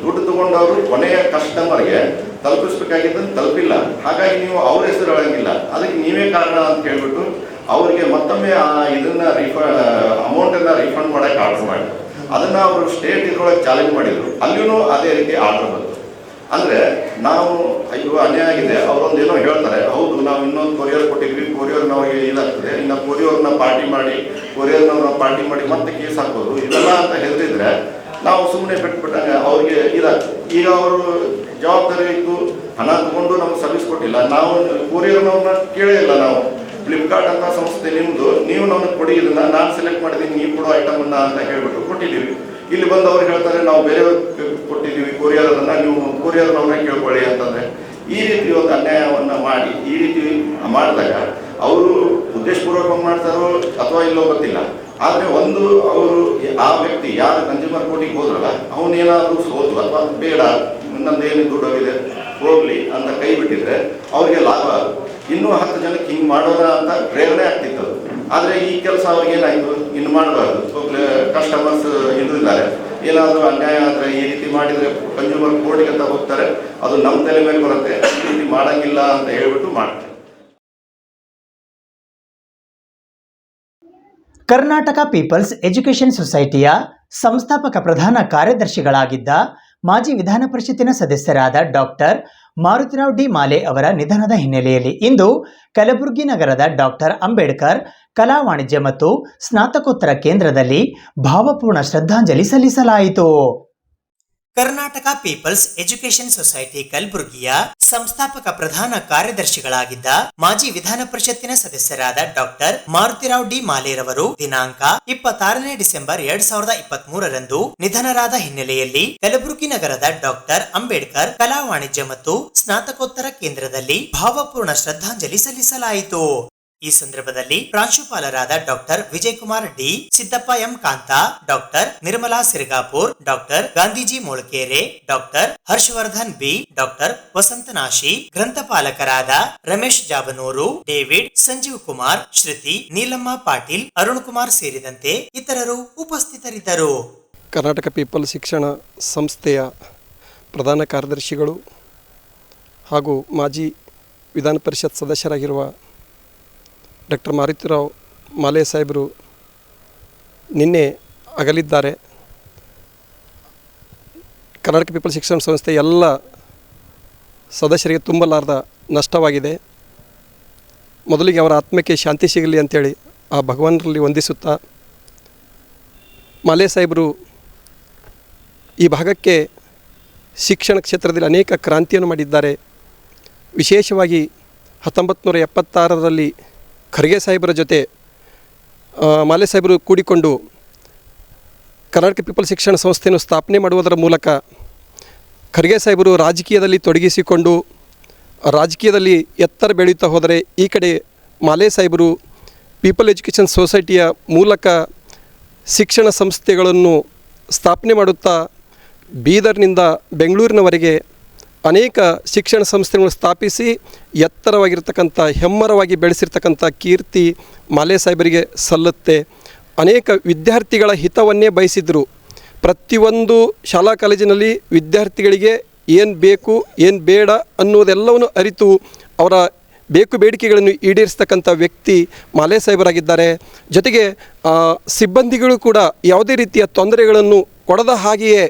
ದುಡ್ಡು ತೊಗೊಂಡವರು ಕೊನೆಯ ಕಸ್ಟಮರ್ಗೆ ತಲುಪಿಸ್ಬೇಕಾಗಿದ್ದನ್ನು ತಲುಪಿಲ್ಲ, ಹಾಗಾಗಿ ನೀವು ಅವ್ರ ಹೆಸರು ಹೇಳಂಗಿಲ್ಲ, ಅದಕ್ಕೆ ನೀವೇ ಕಾರಣ ಅಂತ ಹೇಳ್ಬಿಟ್ಟು ಅವರಿಗೆ ಮತ್ತೊಮ್ಮೆ ಇದನ್ನು ಅಮೌಂಟನ್ನು ರಿಫಂಡ್ ಮಾಡೋಕ್ಕೆ ಆರ್ಡರ್ ಮಾಡಿದ್ರು. ಅದನ್ನು ಅವರು ಸ್ಟೇಟ್ ಇದರೊಳಗೆ ಚಾಲೆಂಜ್ ಮಾಡಿದರು. ಅಲ್ಲಿಯೂ ಅದೇ ರೀತಿ ಆರ್ಡರ್ ಬಂತು. ಅಂದರೆ ನಾವು ಅಯ್ಯೋ ಅನ್ಯಾಯ ಆಗಿದೆ, ಅವರೊಂದೇನೋ ಹೇಳ್ತಾರೆ, ಹೌದು ನಾವು ಇನ್ನೊಂದು ಕೊರಿಯರ್ ಕೊಟ್ಟಿದ್ವಿ, ಕೊರಿಯರ್ನವ್ರಿಗೆ ಇದಾಗ್ತದೆ, ಇನ್ನು ಕೊರಿಯರ್ನ ಪಾರ್ಟಿ ಮಾಡಿ ಮತ್ತೆ ಕೇಸ್ ಹಾಕೋದು ಇದೆಲ್ಲ ಅಂತ ಹೇಳಿದ್ರೆ ನಾವು ಸುಮ್ಮನೆ ಬಿಟ್ಬಿಟ್ಟಾಗ ಅವ್ರಿಗೆ ಇದಾಗ್ತದೆ. ಈಗ ಅವರು ಜವಾಬ್ದಾರಿ ಇತ್ತು, ಹಣ ತಗೊಂಡು ನಮ್ಗೆ ಸರ್ವಿಸ್ ಕೊಟ್ಟಿಲ್ಲ, ನಾವು ಕೊರಿಯರ್ನವ್ರನ್ನ ಕೇಳೇ ಇಲ್ಲ. ನಾವು ಫ್ಲಿಪ್ಕಾರ್ಟ್ ಅಂತ ಸಂಸ್ಥೆ ನಿಮ್ಮದು, ನೀವು ನಮಗೆ ಕೊಡಿ, ಇದನ್ನು ನಾನು ಸೆಲೆಕ್ಟ್ ಮಾಡಿದ್ದೀನಿ, ನೀವು ಕೊಡೋ ಐಟಮನ್ನು ಅಂತ ಹೇಳ್ಬಿಟ್ಟು ಕೊಟ್ಟಿದ್ದೀವಿ. ಇಲ್ಲಿ ಬಂದು ಅವ್ರು ಹೇಳ್ತಾರೆ ನಾವು ಬೇರೆಯವ್ರಿಗೆ ಕೊಟ್ಟಿದ್ದೀವಿ ಕೊರಿಯರ್, ಅದನ್ನು ನೀವು ಕೊರಿಯರ್ನವ್ರನ್ನ ಕೇಳ್ಕೊಳ್ಳಿ ಅಂತಂದರೆ ಈ ರೀತಿ ಒಂದು ಅನ್ಯಾಯವನ್ನು ಮಾಡಿ ಈ ರೀತಿ ಮಾಡಿದಾಗ ಅವರು ಉದ್ದೇಶಪೂರ್ವಕವಾಗಿ ಮಾಡ್ತಾರೋ ಅಥವಾ ಇಲ್ಲೋ ಗೊತ್ತಿಲ್ಲ. ಆದರೆ ಅವರು ಆ ವ್ಯಕ್ತಿ ಯಾರು ಕನ್ಸ್ಯೂಮರ್ ಕೋರ್ಟಿಗೆ ಹೋದ್ರಲ್ಲ, ಅವನೇನಾದರೂ ಸೋತು ಅಥವಾ ಬೇಡ ನನ್ನದೇನು ದುಡ್ಡೋಗಿದೆ ಹೋಗಲಿ ಅಂತ ಕೈ ಬಿಟ್ಟಿದ್ರೆ ಅವ್ರಿಗೆ ಲಾಭ, ಇನ್ನೂ 10 ಜನಕ್ಕೆ ಹಿಂಗೆ ಮಾಡೋಣ ಅಂತ ಪ್ರೇರಣೆ ಆಗ್ತಿತ್ತು. ಆದರೆ ಈ ಕೆಲಸ ಅವ್ರಿಗೇನಾಯಿತು, ಇನ್ನು ಮಾಡಬಾರ್ದು, ಕಸ್ಟಮರ್ಸ್ ಇದ್ದಾರೆ, ಏನಾದರೂ ಅನ್ಯಾಯ ಆದರೆ ಈ ರೀತಿ ಮಾಡಿದರೆ ಕನ್ಸ್ಯೂಮರ್ ಕೋರ್ಟಿಗೆ ಅಂತ ಹೋಗ್ತಾರೆ, ಅದು ನಮ್ಮ ತಲೆ ಮೇಲೆ ಬರುತ್ತೆ, ಈ ರೀತಿ ಮಾಡೋಂಗಿಲ್ಲ ಅಂತ ಹೇಳ್ಬಿಟ್ಟು ಮಾಡ್ತಾರೆ. ಕರ್ನಾಟಕ ಪೀಪಲ್ಸ್ ಎಜುಕೇಷನ್ ಸೊಸೈಟಿಯ ಸಂಸ್ಥಾಪಕ ಪ್ರಧಾನ ಕಾರ್ಯದರ್ಶಿಗಳಾಗಿದ್ದ ಮಾಜಿ ವಿಧಾನ ಪರಿಷತ್ತಿನ ಸದಸ್ಯರಾದ ಡಾಕ್ಟರ್ ಮಾರುತಿರಾವ್ ಡಿ ಮಾಲೆ ಅವರ ನಿಧನದ ಹಿನ್ನೆಲೆಯಲ್ಲಿ ಇಂದು ಕಲಬುರಗಿ ನಗರದ ಡಾಕ್ಟರ್ ಅಂಬೇಡ್ಕರ್ ಕಲಾ ವಾಣಿಜ್ಯ ಮತ್ತು ಸ್ನಾತಕೋತ್ತರ ಕೇಂದ್ರದಲ್ಲಿ ಭಾವಪೂರ್ಣ ಶ್ರದ್ಧಾಂಜಲಿ ಸಲ್ಲಿಸಲಾಯಿತು. ಕರ್ನಾಟಕ ಪೀಪಲ್ಸ್ ಎಜುಕೇಷನ್ ಸೊಸೈಟಿ ಕಲಬುರಗಿಯ ಸಂಸ್ಥಾಪಕ ಪ್ರಧಾನ ಕಾರ್ಯದರ್ಶಿಗಳಾಗಿದ್ದ ಮಾಜಿ ವಿಧಾನ ಪರಿಷತ್ತಿನ ಸದಸ್ಯರಾದ ಡಾಕ್ಟರ್ ಮಾರುತಿರಾವ್ ಡಿ ಮಾಲೆರವರು ದಿನಾಂಕ 26 ಡಿಸೆಂಬರ್ 2023 ನಿಧನರಾದ ಹಿನ್ನೆಲೆಯಲ್ಲಿ ಕಲಬುರಗಿ ನಗರದ ಡಾಕ್ಟರ್ ಅಂಬೇಡ್ಕರ್ ಕಲಾ ವಾಣಿಜ್ಯ ಮತ್ತು ಸ್ನಾತಕೋತ್ತರ ಕೇಂದ್ರದಲ್ಲಿ ಭಾವಪೂರ್ಣ ಶ್ರದ್ಧಾಂಜಲಿ ಸಲ್ಲಿಸಲಾಯಿತು. ಈ ಸಂದರ್ಭದಲ್ಲಿ ಪ್ರಾಂಶುಪಾಲರಾದ doctor Vijaykumar D, Siddappa M Kanta, doctor Nirmala Siragapur, doctor Gandhiji Molakere, doctor Harshavardhan B, doctor Vasantanashi, ಗ್ರಂಥಪಾಲಕರಾದ ರಮೇಶ್ ಜಾಬನೂರು, ಡೇವಿಡ್, ಸಂಜೀವ್ ಕುಮಾರ್, ಶ್ರುತಿ, ನೀಲಮ್ಮ ಪಾಟೀಲ್, ಅರುಣ್ ಕುಮಾರ್ ಸೇರಿದಂತೆ ಇತರರು ಉಪಸ್ಥಿತರಿದ್ದರು. ಕರ್ನಾಟಕ ಪೀಪಲ್ ಶಿಕ್ಷಣ ಸಂಸ್ಥೆಯ ಪ್ರಧಾನ ಕಾರ್ಯದರ್ಶಿಗಳು ಹಾಗೂ ಮಾಜಿ ವಿಧಾನ ಪರಿಷತ್ ಸದಸ್ಯರಾಗಿರುವ ಡಾಕ್ಟರ್ ಮಾರುತಿರಾವ್ ಮಾಲೆ ಸಾಹೇಬರು ನಿನ್ನೆ ಅಗಲಿದ್ದಾರೆ. ಕರ್ನಾಟಕ ಪೀಪಲ್ ಶಿಕ್ಷಣ ಸಂಸ್ಥೆ ಎಲ್ಲ ಸದಸ್ಯರಿಗೆ ತುಂಬಲಾರದ ನಷ್ಟವಾಗಿದೆ. ಮೊದಲಿಗೆ ಅವರ ಆತ್ಮಕ್ಕೆ ಶಾಂತಿ ಸಿಗಲಿ ಅಂತೇಳಿ ಆ ಭಗವಾನರಲ್ಲಿ ವಂದಿಸುತ್ತಾ, ಮಾಲೆ ಸಾಹೇಬರು ಈ ಭಾಗಕ್ಕೆ ಶಿಕ್ಷಣ ಕ್ಷೇತ್ರದಲ್ಲಿ ಅನೇಕ ಕ್ರಾಂತಿಯನ್ನು ಮಾಡಿದ್ದಾರೆ. ವಿಶೇಷವಾಗಿ 1976ರಲ್ಲಿ ಖರ್ಗೆ ಸಾಹೇಬರ ಜೊತೆ ಮಾಲೆ ಸಾಹೇಬರು ಕೂಡಿಕೊಂಡು ಕರ್ನಾಟಕ ಪೀಪಲ್ ಶಿಕ್ಷಣ ಸಂಸ್ಥೆಯನ್ನು ಸ್ಥಾಪನೆ ಮಾಡುವುದರ ಮೂಲಕ ಖರ್ಗೆ ಸಾಹೇಬರು ರಾಜಕೀಯದಲ್ಲಿ ತೊಡಗಿಸಿಕೊಂಡು ರಾಜಕೀಯದಲ್ಲಿ ಎತ್ತರ ಬೆಳೆಯುತ್ತಾ ಹೋದರೆ, ಈ ಕಡೆ ಮಾಲೆ ಸಾಹೇಬರು ಪೀಪಲ್ ಎಜುಕೇಷನ್ ಸೊಸೈಟಿಯ ಮೂಲಕ ಶಿಕ್ಷಣ ಸಂಸ್ಥೆಗಳನ್ನು ಸ್ಥಾಪನೆ ಮಾಡುತ್ತಾ ಬೀದರ್ನಿಂದ ಬೆಂಗಳೂರಿನವರೆಗೆ ಅನೇಕ ಶಿಕ್ಷಣ ಸಂಸ್ಥೆಗಳನ್ನು ಸ್ಥಾಪಿಸಿ ಎತ್ತರವಾಗಿರ್ತಕ್ಕಂಥ ಹೆಮ್ಮರವಾಗಿ ಬೆಳೆಸಿರ್ತಕ್ಕಂಥ ಕೀರ್ತಿ ಮಾಲೆ ಸಾಹೇಬರಿಗೆ ಸಲ್ಲುತ್ತೆ. ಅನೇಕ ವಿದ್ಯಾರ್ಥಿಗಳ ಹಿತವನ್ನೇ ಬಯಸಿದರು. ಪ್ರತಿಯೊಂದು ಶಾಲಾ ಕಾಲೇಜಿನಲ್ಲಿ ವಿದ್ಯಾರ್ಥಿಗಳಿಗೆ ಏನು ಬೇಕು ಏನು ಬೇಡ ಅನ್ನೋದೆಲ್ಲವನ್ನು ಅರಿತು ಅವರ ಬೇಕು ಬೇಡಿಕೆಗಳನ್ನು ಈಡೇರಿಸ್ತಕ್ಕಂಥ ವ್ಯಕ್ತಿ ಮಾಲೆ ಸಾಹೇಬರಾಗಿದ್ದಾರೆ. ಜೊತೆಗೆ ಸಿಬ್ಬಂದಿಗಳು ಕೂಡ ಯಾವುದೇ ರೀತಿಯ ತೊಂದರೆಗಳನ್ನು ಕೊಡದ ಹಾಗೆಯೇ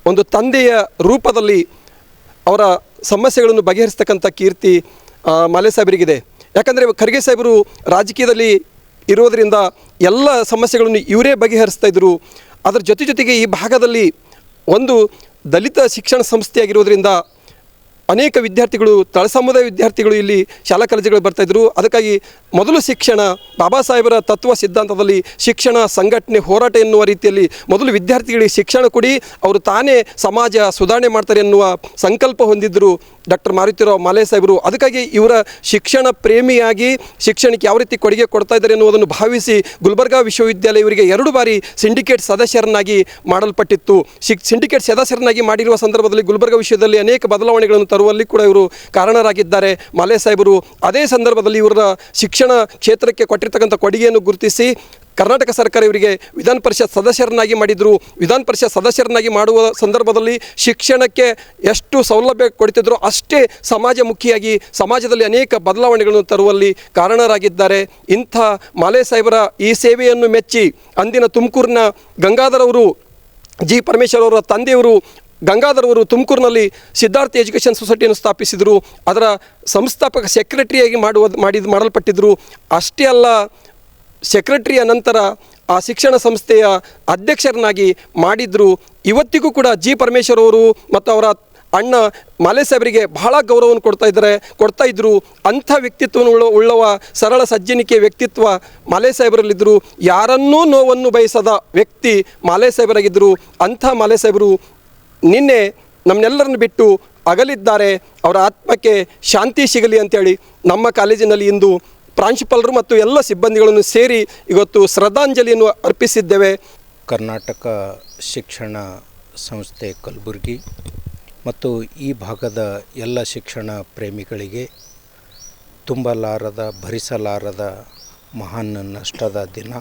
ಒಂದು ತಂದೆಯ ರೂಪದಲ್ಲಿ ಅವರ ಸಮಸ್ಯೆಗಳನ್ನು ಬಗೆಹರಿಸ್ತಕ್ಕಂಥ ಕೀರ್ತಿ ಮಾಲೆ ಸಾಹೇಬರಿಗಿದೆ. ಯಾಕಂದರೆ ಖರ್ಗೆ ಸಾಹೇಬರು ರಾಜಕೀಯದಲ್ಲಿ ಇರೋದರಿಂದ ಎಲ್ಲ ಸಮಸ್ಯೆಗಳನ್ನು ಇವರೇ ಬಗೆಹರಿಸ್ತಾ ಇದ್ದರು. ಅದರ ಜೊತೆಗೆ ಈ ಭಾಗದಲ್ಲಿ ಒಂದು ದಲಿತ ಶಿಕ್ಷಣ ಸಂಸ್ಥೆಯಾಗಿರೋದರಿಂದ ಅನೇಕ ವಿದ್ಯಾರ್ಥಿಗಳು ತಳ ಸಮುದಾಯ ವಿದ್ಯಾರ್ಥಿಗಳು ಇಲ್ಲಿ ಶಾಲಾ ಕಾಲೇಜುಗಳು ಬರ್ತಾಯಿದ್ರು. ಅದಕ್ಕಾಗಿ ಮೊದಲು ಶಿಕ್ಷಣ, ಬಾಬಾ ಸಾಹೇಬರ ತತ್ವ ಸಿದ್ಧಾಂತದಲ್ಲಿ ಶಿಕ್ಷಣ ಸಂಘಟನೆ ಹೋರಾಟ ಎನ್ನುವ ರೀತಿಯಲ್ಲಿ ಮೊದಲು ವಿದ್ಯಾರ್ಥಿಗಳಿಗೆ ಶಿಕ್ಷಣ ಕೊಡಿ, ಅವರು ತಾನೇ ಸಮಾಜ ಸುಧಾರಣೆ ಮಾಡ್ತಾರೆ ಎನ್ನುವ ಸಂಕಲ್ಪ ಹೊಂದಿದ್ದರು ಡಾಕ್ಟರ್ ಮಾರುತಿರಾವ್ ಮಾಲೆ ಸಾಹೇಬರು. ಅದಕ್ಕಾಗಿ ಇವರ ಶಿಕ್ಷಣ ಪ್ರೇಮಿಯಾಗಿ ಶಿಕ್ಷಣಕ್ಕೆ ಯಾವ ರೀತಿ ಕೊಡುಗೆ ಕೊಡ್ತಾ ಇದ್ದಾರೆ ಎನ್ನುವುದನ್ನು ಭಾವಿಸಿ ಗುಲ್ಬರ್ಗಾ ವಿಶ್ವವಿದ್ಯಾಲಯ ಇವರಿಗೆ 2 ಬಾರಿ ಸಿಂಡಿಕೇಟ್ ಸದಸ್ಯರನ್ನಾಗಿ ಮಾಡಲ್ಪಟ್ಟಿತ್ತು. ಸಿಂಡಿಕೇಟ್ ಸದಸ್ಯರನ್ನಾಗಿ ಮಾಡಿರುವ ಸಂದರ್ಭದಲ್ಲಿ ಗುಲ್ಬರ್ಗಾ ವಿಶ್ವದಲ್ಲಿ ಅನೇಕ ಬದಲಾವಣೆಗಳನ್ನು ತರುವಲ್ಲಿ ಕೂಡ ಇವರು ಕಾರಣರಾಗಿದ್ದಾರೆ ಮಾಲೆ ಸಾಹೇಬರು. ಅದೇ ಸಂದರ್ಭದಲ್ಲಿ ಇವರ ಶಿಕ್ಷಣ ಕ್ಷೇತ್ರಕ್ಕೆ ಕೊಟ್ಟಿರ್ತಕ್ಕಂಥ ಕೊಡುಗೆಯನ್ನು ಗುರುತಿಸಿ ಕರ್ನಾಟಕ ಸರ್ಕಾರ ಇವರಿಗೆ ವಿಧಾನ ಪರಿಷತ್ ಸದಸ್ಯರನ್ನಾಗಿ ಮಾಡಿದರು. ವಿಧಾನ ಪರಿಷತ್ ಸದಸ್ಯರನ್ನಾಗಿ ಮಾಡುವ ಸಂದರ್ಭದಲ್ಲಿ ಶಿಕ್ಷಣಕ್ಕೆ ಎಷ್ಟು ಸೌಲಭ್ಯ ಕೊಡ್ತಿದ್ರು ಅಷ್ಟೇ ಸಮಾಜಮುಖಿಯಾಗಿ ಸಮಾಜದಲ್ಲಿ ಅನೇಕ ಬದಲಾವಣೆಗಳನ್ನು ತರುವಲ್ಲಿ ಕಾರಣರಾಗಿದ್ದಾರೆ. ಇಂಥ ಮಾಲೆ ಸಾಹೇಬರ ಈ ಸೇವೆಯನ್ನು ಮೆಚ್ಚಿ ಅಂದಿನ ತುಮಕೂರಿನ ಗಂಗಾಧರ್ ಅವರು, ಜಿ ಪರಮೇಶ್ವರ್ ಅವರ ತಂದೆಯವರು ಗಂಗಾಧರ್ ಅವರು ತುಮಕೂರಿನಲ್ಲಿ ಸಿದ್ಧಾರ್ಥ ಎಜುಕೇಷನ್ ಸೊಸೈಟಿಯನ್ನು ಸ್ಥಾಪಿಸಿದರು. ಅದರ ಸಂಸ್ಥಾಪಕ ಸೆಕ್ರೆಟರಿಯಾಗಿ ಮಾಡಲ್ಪಟ್ಟಿದ್ದರು. ಅಷ್ಟೇ ಅಲ್ಲ, ಸೆಕ್ರೆಟರಿಯ ನಂತರ ಆ ಶಿಕ್ಷಣ ಸಂಸ್ಥೆಯ ಅಧ್ಯಕ್ಷರನ್ನಾಗಿ ಮಾಡಿದರು. ಇವತ್ತಿಗೂ ಕೂಡ ಜಿ ಪರಮೇಶ್ವರ್ ಅವರು ಮತ್ತು ಅವರ ಅಣ್ಣ ಮಾಲೆ ಸಾಹೇಬರಿಗೆ ಬಹಳ ಗೌರವವನ್ನು ಕೊಡ್ತಾ ಇದ್ದರು. ಅಂಥ ವ್ಯಕ್ತಿತ್ವವನ್ನು ಉಳ್ಳವ ಸರಳ ಸಜ್ಜನಿಕೆ ವ್ಯಕ್ತಿತ್ವ ಮಾಲೆ ಸಾಹೇಬರಲ್ಲಿದ್ದರು. ಯಾರನ್ನೂ ನೋವನ್ನು ಬಯಸದ ವ್ಯಕ್ತಿ ಮಾಲೆ ಸಾಹೇಬರಾಗಿದ್ದರು. ಅಂಥ ಮಾಲೆ ಸಾಹೇಬರು ನಿನ್ನೆ ನಮ್ಮನ್ನೆಲ್ಲರನ್ನು ಬಿಟ್ಟು ಅಗಲಿದ್ದಾರೆ. ಅವರ ಆತ್ಮಕ್ಕೆ ಶಾಂತಿ ಸಿಗಲಿ ಅಂತೇಳಿ ನಮ್ಮ ಕಾಲೇಜಿನಲ್ಲಿ ಇಂದು ಪ್ರಾಂಶುಪಾಲರು ಮತ್ತು ಎಲ್ಲ ಸಿಬ್ಬಂದಿಗಳನ್ನು ಸೇರಿ ಇವತ್ತು ಶ್ರದ್ಧಾಂಜಲಿಯನ್ನು ಅರ್ಪಿಸಿದ್ದೇವೆ. ಕರ್ನಾಟಕ ಶಿಕ್ಷಣ ಸಂಸ್ಥೆ ಕಲಬುರಗಿ ಮತ್ತು ಈ ಭಾಗದ ಎಲ್ಲ ಶಿಕ್ಷಣ ಪ್ರೇಮಿಗಳಿಗೆ ತುಂಬಲಾರದ ಭರಿಸಲಾರದ ಮಹಾನ್ ನಷ್ಟದ ದಿನ.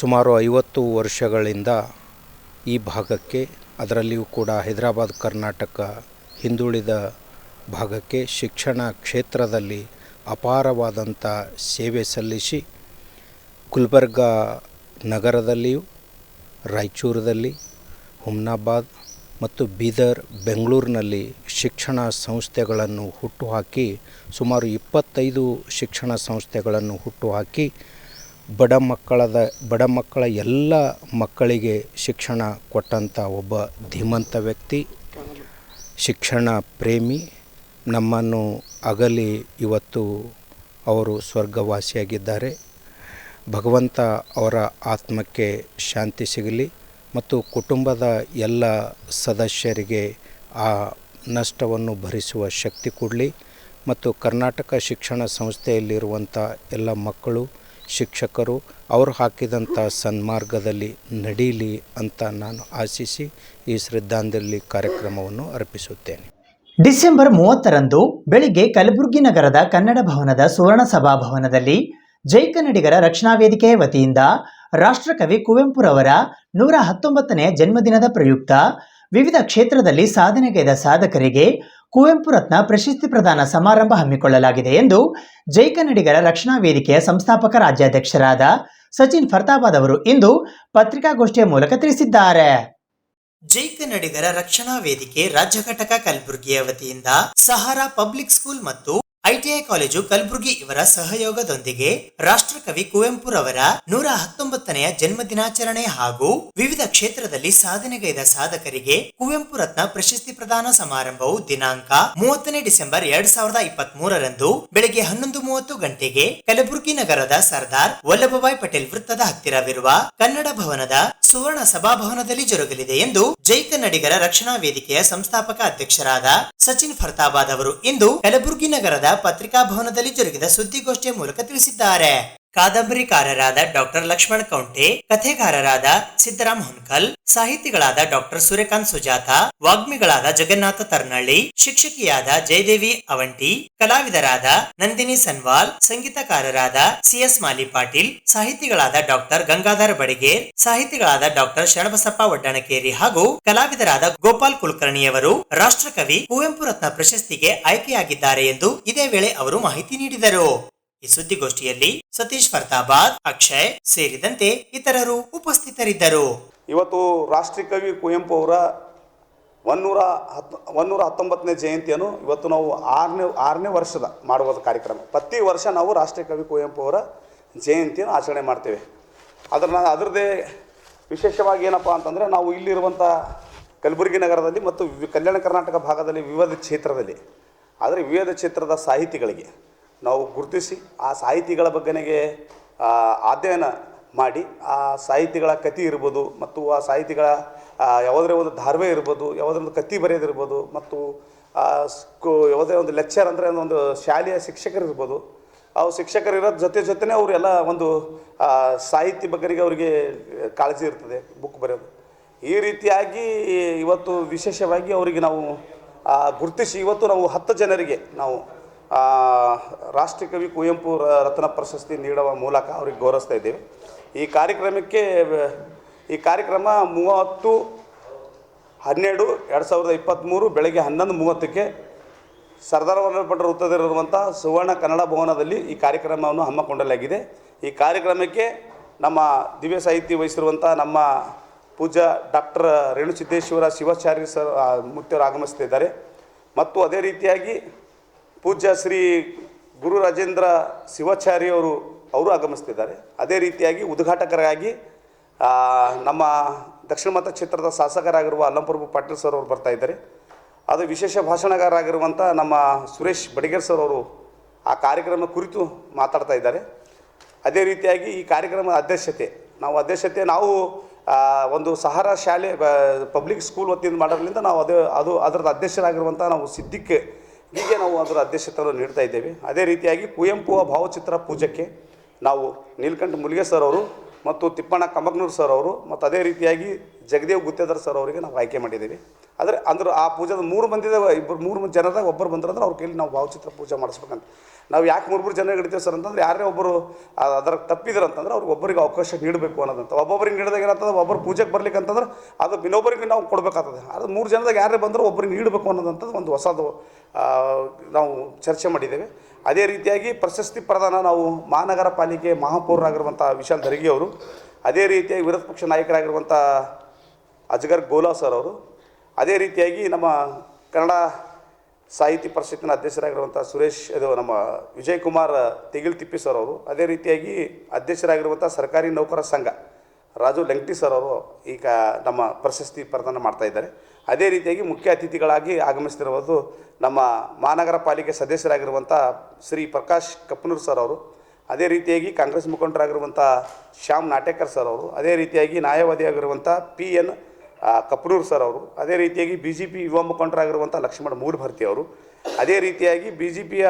ಸುಮಾರು 50 ವರ್ಷಗಳಿಂದ ಈ ಭಾಗಕ್ಕೆ, ಅದರಲ್ಲಿಯೂ ಕೂಡ ಹೈದರಾಬಾದ್ ಕರ್ನಾಟಕ ಹಿಂದುಳಿದ ಭಾಗಕ್ಕೆ ಶಿಕ್ಷಣ ಕ್ಷೇತ್ರದಲ್ಲಿ ಅಪಾರವಾದಂಥ ಸೇವೆ ಸಲ್ಲಿಸಿ ಗುಲ್ಬರ್ಗಾ ನಗರದಲ್ಲಿಯೂ, ರಾಯಚೂರದಲ್ಲಿ, ಹುಮ್ನಾಬಾದ್ ಮತ್ತು ಬೀದರ್, ಬೆಂಗಳೂರಿನಲ್ಲಿ ಶಿಕ್ಷಣ ಸಂಸ್ಥೆಗಳನ್ನು ಹುಟ್ಟುಹಾಕಿ ಸುಮಾರು 25 ಶಿಕ್ಷಣ ಸಂಸ್ಥೆಗಳನ್ನು ಹುಟ್ಟುಹಾಕಿ ಬಡ ಮಕ್ಕಳ ಎಲ್ಲ ಮಕ್ಕಳಿಗೆ ಶಿಕ್ಷಣ ಕೊಟ್ಟಂಥ ಒಬ್ಬ ಧೀಮಂತ ವ್ಯಕ್ತಿ, ಶಿಕ್ಷಣ ಪ್ರೇಮಿ. ನಮ್ಮನ್ನು ಅಗಲಿ ಇವತ್ತು ಅವರು ಸ್ವರ್ಗವಾಸಿಯಾಗಿದ್ದಾರೆ. ಭಗವಂತ ಅವರ ಆತ್ಮಕ್ಕೆ ಶಾಂತಿ ಸಿಗಲಿ ಮತ್ತು ಕುಟುಂಬದ ಎಲ್ಲ ಸದಸ್ಯರಿಗೆ ಆ ನಷ್ಟವನ್ನು ಭರಿಸುವ ಶಕ್ತಿ ಕೊಡಲಿ ಮತ್ತು ಕರ್ನಾಟಕ ಶಿಕ್ಷಣ ಸಂಸ್ಥೆಯಲ್ಲಿರುವಂಥ ಎಲ್ಲ ಮಕ್ಕಳು, ಶಿಕ್ಷಕರು ಅವರು ಹಾಕಿದಂಥ ಸನ್ಮಾರ್ಗದಲ್ಲಿ ನಡೀಲಿ ಅಂತ ನಾನು ಆಶಿಸಿ ಈ ಶ್ರದ್ಧಾಂಜಲಿ ಕಾರ್ಯಕ್ರಮವನ್ನು ಅರ್ಪಿಸುತ್ತೇನೆ. ಡಿಸೆಂಬರ್ 30ರಂದು ಬೆಳಿಗ್ಗೆ ಕಲಬುರಗಿ ನಗರದ ಕನ್ನಡ ಭವನದ ಸುವರ್ಣ ಸಭಾಭವನದಲ್ಲಿ ಜೈ ಕನ್ನಡಿಗರ ರಕ್ಷಣಾ ವೇದಿಕೆಯ ವತಿಯಿಂದ ರಾಷ್ಟ್ರಕವಿ ಕುವೆಂಪುರವರ 119ನೇ ಜನ್ಮದಿನದ ಪ್ರಯುಕ್ತ ವಿವಿಧ ಕ್ಷೇತ್ರದಲ್ಲಿ ಸಾಧನೆಗೈದ ಸಾಧಕರಿಗೆ ಕುವೆಂಪು ರತ್ನ ಪ್ರಶಸ್ತಿ ಪ್ರದಾನ ಸಮಾರಂಭ ಹಮ್ಮಿಕೊಳ್ಳಲಾಗಿದೆ ಎಂದು ಜೈ ಕನ್ನಡಿಗರ ರಕ್ಷಣಾ ವೇದಿಕೆಯ ಸಂಸ್ಥಾಪಕ ರಾಜ್ಯಾಧ್ಯಕ್ಷರಾದ ಸಚಿನ್ ಫರ್ತಾಬಾದ್ ಅವರು ಇಂದು ಪತ್ರಿಕಾಗೋಷ್ಠಿಯ ಮೂಲಕ ತಿಳಿಸಿದ್ದಾರೆ. ಜೈ ಕನ್ನಡಿಗರ ರಕ್ಷಣಾ ವೇದಿಕೆ ರಾಜ್ಯ ಘಟಕ ಕಲಬುರಗಿಯ ವತಿಯಿಂದ ಸಹಾರಾ ಪಬ್ಲಿಕ್ ಸ್ಕೂಲ್ ಮತ್ತು ಐಟಿಐ ಕಾಲೇಜು ಕಲಬುರಗಿ ಇವರ ಸಹಯೋಗದೊಂದಿಗೆ ರಾಷ್ಟ್ರಕವಿ ಕುವೆಂಪುರವರ 119ನೆಯ ಜನ್ಮದಿನಾಚರಣೆ ಹಾಗೂ ವಿವಿಧ ಕ್ಷೇತ್ರದಲ್ಲಿ ಸಾಧನೆಗೈದ ಸಾಧಕರಿಗೆ ಕುವೆಂಪು ರತ್ನ ಪ್ರಶಸ್ತಿ ಪ್ರದಾನ ಸಮಾರಂಭವು ದಿನಾಂಕ 30ನೇ ಡಿಸೆಂಬರ್ 2023ರಂದು ಬೆಳಗ್ಗೆ 11:30 ಗಂಟೆಗೆ ಕಲಬುರಗಿ ನಗರದ ಸರ್ದಾರ್ ವಲ್ಲಭಭಾಯ್ ಪಟೇಲ್ ವೃತ್ತದ ಹತ್ತಿರವಿರುವ ಕನ್ನಡ ಭವನದ ಸುವರ್ಣ ಸಭಾಭವನದಲ್ಲಿ ಜರುಗಲಿದೆ ಎಂದು ಜೈ ಕನ್ನಡಿಗರ ರಕ್ಷಣಾ ವೇದಿಕೆಯ ಸಂಸ್ಥಾಪಕ ಅಧ್ಯಕ್ಷರಾದ ಸಚಿನ್ ಫರ್ತಾಬಾದ್ ಅವರು ಇಂದು ಕಲಬುರಗಿ ನಗರದ ಪತ್ರಿಕಾ ಭವನದಲ್ಲಿ ಜರುಗಿದ ಸುದ್ದಿಗೋಷ್ಠಿಯ ಮೂಲಕ ತಿಳಿಸಿದ್ದಾರೆ. ಕಾದಂಬರಿಕಾರರಾದ doctor Lakshman Khaunte, ಕಥೆಗಾರರಾದ Siddaram ಹುನ್ಕಲ್, ಸಾಹಿತಿಗಳಾದ doctor Suryakant Sujata, ವಾಗ್ಮಿಗಳಾದ Jagannath Tarnalli, ಶಿಕ್ಷಕಿಯಾದ Jayadevi ಅವಂಟಿ, ಕಲಾವಿದರಾದ Nandini ಸನ್ವಾಲ್, ಸಂಗೀತಕಾರರಾದ CS ಮಾಲಿ ಪಾಟೀಲ್, ಸಾಹಿತಿಗಳಾದ ಡಾಕ್ಟರ್ ಗಂಗಾಧರ್ ಬಡಿಗೇರ್, ಸಾಹಿತಿಗಳಾದ ಡಾಕ್ಟರ್ ಶರಣಬಸಪ್ಪ ವಡ್ಡಣಕೇರಿ ಹಾಗೂ ಕಲಾವಿದರಾದ ಗೋಪಾಲ್ ಕುಲಕರ್ಣಿಯವರು ರಾಷ್ಟ್ರಕವಿ ಕುವೆಂಪು ರತ್ನ ಪ್ರಶಸ್ತಿಗೆ ಆಯ್ಕೆಯಾಗಿದ್ದಾರೆ ಎಂದು ಇದೇ ವೇಳೆ ಅವರು ಮಾಹಿತಿ ನೀಡಿದರು. ಈ ಸುದ್ದಿಗೋಷ್ಠಿಯಲ್ಲಿ ಸತೀಶ್ ಫರ್ತಾಬಾದ್, ಅಕ್ಷಯ್ ಸೇರಿದಂತೆ ಇತರರು ಉಪಸ್ಥಿತರಿದ್ದರು. ಇವತ್ತು ರಾಷ್ಟ್ರೀಯ ಕವಿ ಕುವೆಂಪು ಅವರ 119ನೇ ಜಯಂತಿಯನ್ನು ಇವತ್ತು ನಾವು ಆರನೇ ವರ್ಷದ ಮಾಡುವ ಕಾರ್ಯಕ್ರಮ. ಪ್ರತಿ ವರ್ಷ ನಾವು ರಾಷ್ಟ್ರೀಯ ಕವಿ ಕುವೆಂಪು ಅವರ ಜಯಂತಿಯನ್ನು ಆಚರಣೆ ಮಾಡ್ತೇವೆ. ಅದರದ್ದೇ ವಿಶೇಷವಾಗಿ ಏನಪ್ಪ ಅಂತಂದರೆ ನಾವು ಇಲ್ಲಿರುವಂಥ ಕಲಬುರಗಿ ನಗರದಲ್ಲಿ ಮತ್ತು ಕಲ್ಯಾಣ ಕರ್ನಾಟಕ ಭಾಗದಲ್ಲಿ ವಿವಿಧ ಕ್ಷೇತ್ರದಲ್ಲಿ, ಆದರೆ ವಿವಿಧ ಕ್ಷೇತ್ರದ ಸಾಹಿತಿಗಳಿಗೆ ನಾವು ಗುರುತಿಸಿ ಆ ಸಾಹಿತಿಗಳ ಬಗ್ಗೆಗೆ ಅಧ್ಯಯನ ಮಾಡಿ ಆ ಸಾಹಿತಿಗಳ ಕಥೆ ಇರ್ಬೋದು ಮತ್ತು ಆ ಸಾಹಿತಿಗಳ ಯಾವುದೇ ಒಂದು ಧಾರ್ವೆ ಇರ್ಬೋದು, ಯಾವುದೇ ಒಂದು ಕಥೆ ಬರೆಯೋದಿರ್ಬೋದು ಮತ್ತು ಯಾವುದೇ ಒಂದು ಲೆಕ್ಚರ್ ಅಂದರೆ ಒಂದು ಶಾಲೆಯ ಶಿಕ್ಷಕರು ಇರ್ಬೋದು, ಅವು ಶಿಕ್ಷಕರು ಇರೋದ್ರ ಜೊತೆನೇ ಅವರೆಲ್ಲ ಒಂದು ಸಾಹಿತ್ಯ ಬಗ್ಗೆಗೆ ಅವರಿಗೆ ಕಾಳಜಿ ಇರ್ತದೆ ಬುಕ್ ಬರೆಯೋದು. ಈ ರೀತಿಯಾಗಿ ಇವತ್ತು ವಿಶೇಷವಾಗಿ ಅವರಿಗೆ ನಾವು ಗುರುತಿಸಿ ಇವತ್ತು ನಾವು 10 ಜನರಿಗೆ ನಾವು ರಾಷ್ಟ್ರಕವಿ ಕುವೆಂಪು ರತ್ನ ಪ್ರಶಸ್ತಿ ನೀಡುವ ಮೂಲಕ ಅವ್ರಿಗೆ ಗೌರವಿಸ್ತಾ ಇದ್ದೇವೆ. ಈ ಕಾರ್ಯಕ್ರಮ 30/12/2023 ಬೆಳಗ್ಗೆ 11:30ಕ್ಕೆ ಸರ್ದಾರ್ ವಲ್ಲಭಾಯ್ ಪಟೇಲ್ ವೃತ್ತದಲ್ಲಿರುವಂಥ ಸುವರ್ಣ ಕನ್ನಡ ಭವನದಲ್ಲಿ ಈ ಕಾರ್ಯಕ್ರಮವನ್ನು ಹಮ್ಮಿಕೊಳ್ಳಲಾಗಿದೆ. ಈ ಕಾರ್ಯಕ್ರಮಕ್ಕೆ ನಮ್ಮ ದಿವ್ಯ ಸಾಹಿತ್ಯ ವಹಿಸಿರುವಂಥ ನಮ್ಮ ಪೂಜ್ಯ ಡಾಕ್ಟರ್ ರೇಣುಸಿದ್ದೇಶ್ವರ ಶಿವಾಚಾರ್ಯ ಸರ್ ಮುಖ್ಯರು ಆಗಮಿಸ್ತಿದ್ದಾರೆ ಮತ್ತು ಅದೇ ರೀತಿಯಾಗಿ ಪೂಜ್ಯ ಶ್ರೀ ಗುರು ರಾಜೇಂದ್ರ ಶಿವಾಚಾರ್ಯ ಅವರು ಆಗಮಿಸ್ತಿದ್ದಾರೆ. ಅದೇ ರೀತಿಯಾಗಿ ಉದ್ಘಾಟಕರಾಗಿ ನಮ್ಮ ದಕ್ಷಿಣ ಮತಕ್ಷೇತ್ರದ ಶಾಸಕರಾಗಿರುವ ಅಲ್ಲಂಪ್ರಭು ಪಾಟೀಲ್ ಸರ್ ಅವರು ಬರ್ತಾ ಇದ್ದಾರೆ. ಅದು ವಿಶೇಷ ಭಾಷಣಗಾರರಾಗಿರುವಂಥ ನಮ್ಮ ಸುರೇಶ್ ಬಡಿಗೇರ್ ಸರ್ ಅವರು ಆ ಕಾರ್ಯಕ್ರಮ ಕುರಿತು ಮಾತಾಡ್ತಾ ಇದ್ದಾರೆ. ಅದೇ ರೀತಿಯಾಗಿ ಈ ಕಾರ್ಯಕ್ರಮದ ಅಧ್ಯಕ್ಷತೆ ನಾವು ಒಂದು ಸಹಾರ ಶಾಲೆ ಪಬ್ಲಿಕ್ ಸ್ಕೂಲ್ ವತಿಯಿಂದ ಮಾಡೋದ್ರಿಂದ ನಾವು ಅದರದ ಅಧ್ಯಕ್ಷರಾಗಿರುವಂಥ ನಾವು ಸಿದ್ದಿಕ್ಗೆ ನಾವು ಅದರ ಅಧ್ಯಕ್ಷತೆಯನ್ನು ನೀಡ್ತಾ ಇದ್ದೇವೆ. ಅದೇ ರೀತಿಯಾಗಿ ಕುವೆಂಪುವ ಭಾವಚಿತ್ರ ಪೂಜೆಗೆ ನಾವು ನೀಲಕಂಠ ಮುಲ್ಗೆ ಸರ್ ಅವರು ಮತ್ತು ತಿಪ್ಪಣ್ಣ ಕಮ್ಮಗ್ನೂರು ಸರ್ ಅವರು ಮತ್ತು ಅದೇ ರೀತಿಯಾಗಿ ಜಗದೇವ್ ಗುತ್ತೇದಾರ್ ಸರ್ ಅವರಿಗೆ ನಾವು ಆಯ್ಕೆ ಮಾಡಿದ್ದೀವಿ. ಅಂದ್ರೆ ಆ ಪೂಜೆದ 3 ಜನದಾಗ ಒಬ್ಬರು ಬಂದ್ರಂದ್ರೆ ಅವ್ರ ಕೈಲಿ ನಾವು ಭಾವಚಿತ್ರ ಪೂಜೆ ಮಾಡಿಸ್ಬೇಕಂತ. ನಾವು ಯಾಕೆ 3 ಜನ ಹಿಡಿತೀವಿ ಸರ್ ಅಂತಂದ್ರೆ ಯಾರೇ ಒಬ್ಬರು ಅದರ ತಪ್ಪಿದ್ರು ಅಂತಂದ್ರೆ ಅವ್ರಿಗೆ ಒಬ್ಬರಿಗೆ ಅವಕಾಶ ನೀಡಬೇಕು ಅನ್ನೋದಂತ. ಒಬ್ಬೊಬ್ಬರಿಗೆ ನೀಡಿದಾಗ ಏನಾಗ್ತದೆ, ಒಬ್ಬರು ಪೂಜೆಗೆ ಬರ್ಲಿಕ್ಕೆ ಅಂತಂದ್ರೆ ಅದು ಇನ್ನೊಬ್ಬರಿಗೆ ನಾವು ಕೊಡಬೇಕಾಗ್ತದೆ. ಅದು 3 ಜನದಾಗ ಯಾರೇ ಬಂದರೂ ಒಬ್ಬರಿಗೆ ನೀಡಬೇಕು ಅನ್ನೋದಂಥದ್ದು ಒಂದು ಹೊಸದು ನಾವು ಚರ್ಚೆ ಮಾಡಿದ್ದೇವೆ. ಅದೇ ರೀತಿಯಾಗಿ ಪ್ರಶಸ್ತಿ ಪ್ರದಾನ ನಾವು ಮಹಾನಗರ ಪಾಲಿಕೆ ಮಹಾಪೌರರಾಗಿರುವಂಥ ವಿಶಾಲ್ ದರ್ಗಿ ಅವರು, ಅದೇ ರೀತಿಯಾಗಿ ವಿರೋಧ ಪಕ್ಷ ನಾಯಕರಾಗಿರುವಂಥ ಅಜಗರ್ ಗೋಲಾ ಸರ್ ಅವರು, ಅದೇ ರೀತಿಯಾಗಿ ನಮ್ಮ ಕನ್ನಡ ಸಾಹಿತ್ಯ ಪರಿಷತ್ತಿನ ಅಧ್ಯಕ್ಷರಾಗಿರುವಂಥ ನಮ್ಮ ವಿಜಯ್ ಕುಮಾರ್ ತಿಪ್ಪಿಲ್ ಸರ್ ಅವರು, ಅದೇ ರೀತಿಯಾಗಿ ಅಧ್ಯಕ್ಷರಾಗಿರುವಂಥ ಸರ್ಕಾರಿ ನೌಕರ ಸಂಘ ರಾಜು ಲಂಕ್ಟಿ ಸರ್ ಅವರು ಈಗ ನಮ್ಮ ಪ್ರಶಸ್ತಿ ಪ್ರದಾನ ಮಾಡ್ತಾ ಇದ್ದಾರೆ. ಅದೇ ರೀತಿಯಾಗಿ ಮುಖ್ಯ ಅತಿಥಿಗಳಾಗಿ ಆಗಮಿಸ್ತಿರುವುದು ನಮ್ಮ ಮಹಾನಗರ ಪಾಲಿಕೆ ಸದಸ್ಯರಾಗಿರುವಂಥ ಶ್ರೀ ಪ್ರಕಾಶ್ ಕಪ್ಪನೂರು ಸರ್ ಅವರು, ಅದೇ ರೀತಿಯಾಗಿ ಕಾಂಗ್ರೆಸ್ ಮುಖಂಡರಾಗಿರುವಂಥ ಶ್ಯಾಮ್ ನಾಟೇಕರ್ ಸರ್ ಅವರು, ಅದೇ ರೀತಿಯಾಗಿ ನ್ಯಾಯವಾದಿಯಾಗಿರುವಂಥ PN ಕಪ್ಪನೂರು ಸರ್ ಅವರು, ಅದೇ ರೀತಿಯಾಗಿ BJP ಯುವ ಮುಖಂಡರಾಗಿರುವಂಥ ಲಕ್ಷ್ಮಣ ಮೂಡಭರ್ತಿ ಅವರು, ಅದೇ ರೀತಿಯಾಗಿ BJPಯ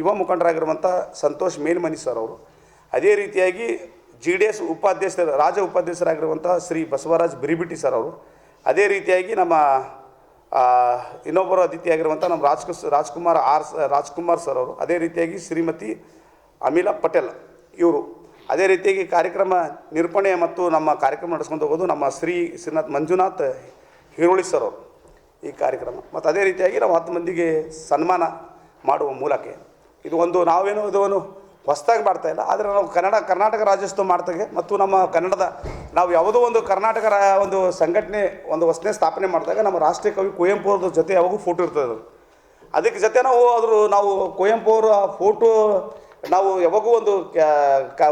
ಯುವ ಮುಖಂಡರಾಗಿರುವಂಥ ಸಂತೋಷ್ ಮೇಲ್ಮನಿ ಸರ್ ಅವರು, ಅದೇ ರೀತಿಯಾಗಿ JDS ಉಪಾಧ್ಯಕ್ಷರಾಗಿರುವಂಥ ಶ್ರೀ ಬಸವರಾಜ್ ಬಿರಿಬಿಟಿ ಸರ್ ಅವರು, ಅದೇ ರೀತಿಯಾಗಿ ನಮ್ಮ ಇನ್ನೊಬ್ಬರು ಅತಿಥಿಯಾಗಿರುವಂಥ ನಮ್ಮ ರಾಜ್ಕುಮಾರ್ ಸರ್ ಅವರು, ಅದೇ ರೀತಿಯಾಗಿ ಶ್ರೀಮತಿ ಅಮಿಲಾ ಪಟೇಲ್ ಇವರು, ಅದೇ ರೀತಿಯಾಗಿ ಕಾರ್ಯಕ್ರಮ ನಿರೂಪಣೆ ಮತ್ತು ನಮ್ಮ ಕಾರ್ಯಕ್ರಮ ನಡೆಸ್ಕೊಂಡು ಹೋಗೋದು ನಮ್ಮ ಶ್ರೀನಾಥ್ ಮಂಜುನಾಥ್ ಹಿರೋಳಿ ಸರ್ ಅವರು ಈ ಕಾರ್ಯಕ್ರಮ. ಮತ್ತು ಅದೇ ರೀತಿಯಾಗಿ ನಾವು 10 ಮಂದಿಗೆ ಸನ್ಮಾನ ಮಾಡುವ ಮೂಲಕ ಇದೊಂದು ಹೊಸದಾಗಿ ಮಾಡ್ತಾಯಿಲ್ಲ, ಆದರೆ ನಾವು ಕರ್ನಾಟಕ ರಾಜ್ಯೋತ್ಸವ ಮಾಡ್ತಾಗೆ ಮತ್ತು ನಮ್ಮ ನಾವು ಯಾವುದೋ ಒಂದು ಕರ್ನಾಟಕ ಒಂದು ಸಂಘಟನೆ ಒಂದು ಹೊಸನೇ ಸ್ಥಾಪನೆ ಮಾಡಿದಾಗ ನಮ್ಮ ರಾಷ್ಟ್ರೀಯ ಕವಿ ಕುವೆಂಪು ಅವ್ರ ಜೊತೆ ಯಾವಾಗೂ ಫೋಟೋ ಇರ್ತದೆ. ಅದಕ್ಕೆ ಜೊತೆ ನಾವು ಕುವೆಂಪು ಅವರ ಫೋಟೋ ನಾವು ಯಾವಾಗೂ ಒಂದು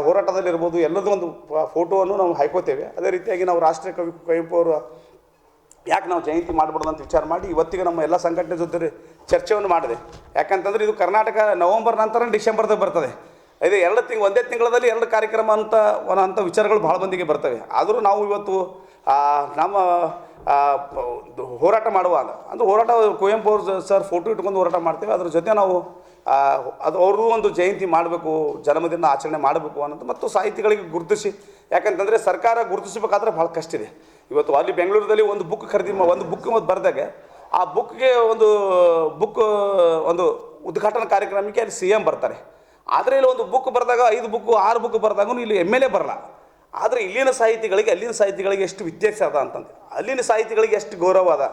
ಹೋರಾಟದಲ್ಲಿರ್ಬೋದು ಎಲ್ಲದೂ ಒಂದು ಫೋಟೋವನ್ನು ನಾವು ಹಾಕೋತೇವೆ. ಅದೇ ರೀತಿಯಾಗಿ ನಾವು ರಾಷ್ಟ್ರೀಯ ಕವಿ ಕುವೆಂಪು ಅವರು ಯಾಕೆ ನಾವು ಜಯಂತಿ ಮಾಡಬಾರ್ದು ಅಂತ ವಿಚಾರ ಮಾಡಿ ಇವತ್ತಿಗೆ ನಮ್ಮ ಎಲ್ಲ ಸಂಘಟನೆ ಜೊತೆ ಚರ್ಚೆಯನ್ನು ಮಾಡಿದೆ. ಯಾಕಂತಂದರೆ ಇದು ಕರ್ನಾಟಕ ನವಂಬರ್ ನಂತರ ಡಿಸೆಂಬರ್ದಾಗ ಬರ್ತದೆ. ಇದು ಒಂದೇ ತಿಂಗಳಲ್ಲಿ 2 ಕಾರ್ಯಕ್ರಮ ಅಂತ ವಿಚಾರಗಳು ಭಾಳ ಮಂದಿಗೆ ಬರ್ತವೆ. ಆದರೂ ನಾವು ಇವತ್ತು ನಮ್ಮ ಹೋರಾಟ ಮಾಡುವಾಗ ಹೋರಾಟ ಕುವೆಂಪು ಅವ್ರ ಸರ್ ಫೋಟೋ ಇಟ್ಕೊಂಡು ಹೋರಾಟ ಮಾಡ್ತೇವೆ. ಅದ್ರ ಜೊತೆ ನಾವು ಅವ್ರದ್ದು ಒಂದು ಜಯಂತಿ ಮಾಡಬೇಕು, ಜನ್ಮದಿನ ಆಚರಣೆ ಮಾಡಬೇಕು ಅನ್ನೋದು ಮತ್ತು ಸಾಹಿತಿಗಳಿಗೆ ಗುರುತಿಸಿ, ಯಾಕಂತಂದರೆ ಸರ್ಕಾರ ಗುರುತಿಸಬೇಕಾದ್ರೆ ಭಾಳ ಕಷ್ಟ ಇದೆ. ಇವತ್ತು ಅಲ್ಲಿ ಬೆಂಗಳೂರಲ್ಲಿ ಒಂದು ಬುಕ್ ಬರೆದಾಗ ಆ ಬುಕ್ಗೆ ಒಂದು ಉದ್ಘಾಟನಾ ಕಾರ್ಯಕ್ರಮಕ್ಕೆ ಅಲ್ಲಿ CM ಬರ್ತಾರೆ. ಆದರೆ ಇಲ್ಲಿ ಒಂದು ಬುಕ್ ಬರೆದಾಗ 5 ಬುಕ್ 6 ಬುಕ್ ಬರೆದಾಗೂ ಇಲ್ಲಿ MLA ಬರಲ್ಲ. ಆದರೆ ಅಲ್ಲಿನ ಸಾಹಿತಿಗಳಿಗೆ ಎಷ್ಟು ವ್ಯತ್ಯಾಸ ಅದ ಅಂತಂದು, ಅಲ್ಲಿನ ಸಾಹಿತಿಗಳಿಗೆ ಎಷ್ಟು ಗೌರವ ಅದ,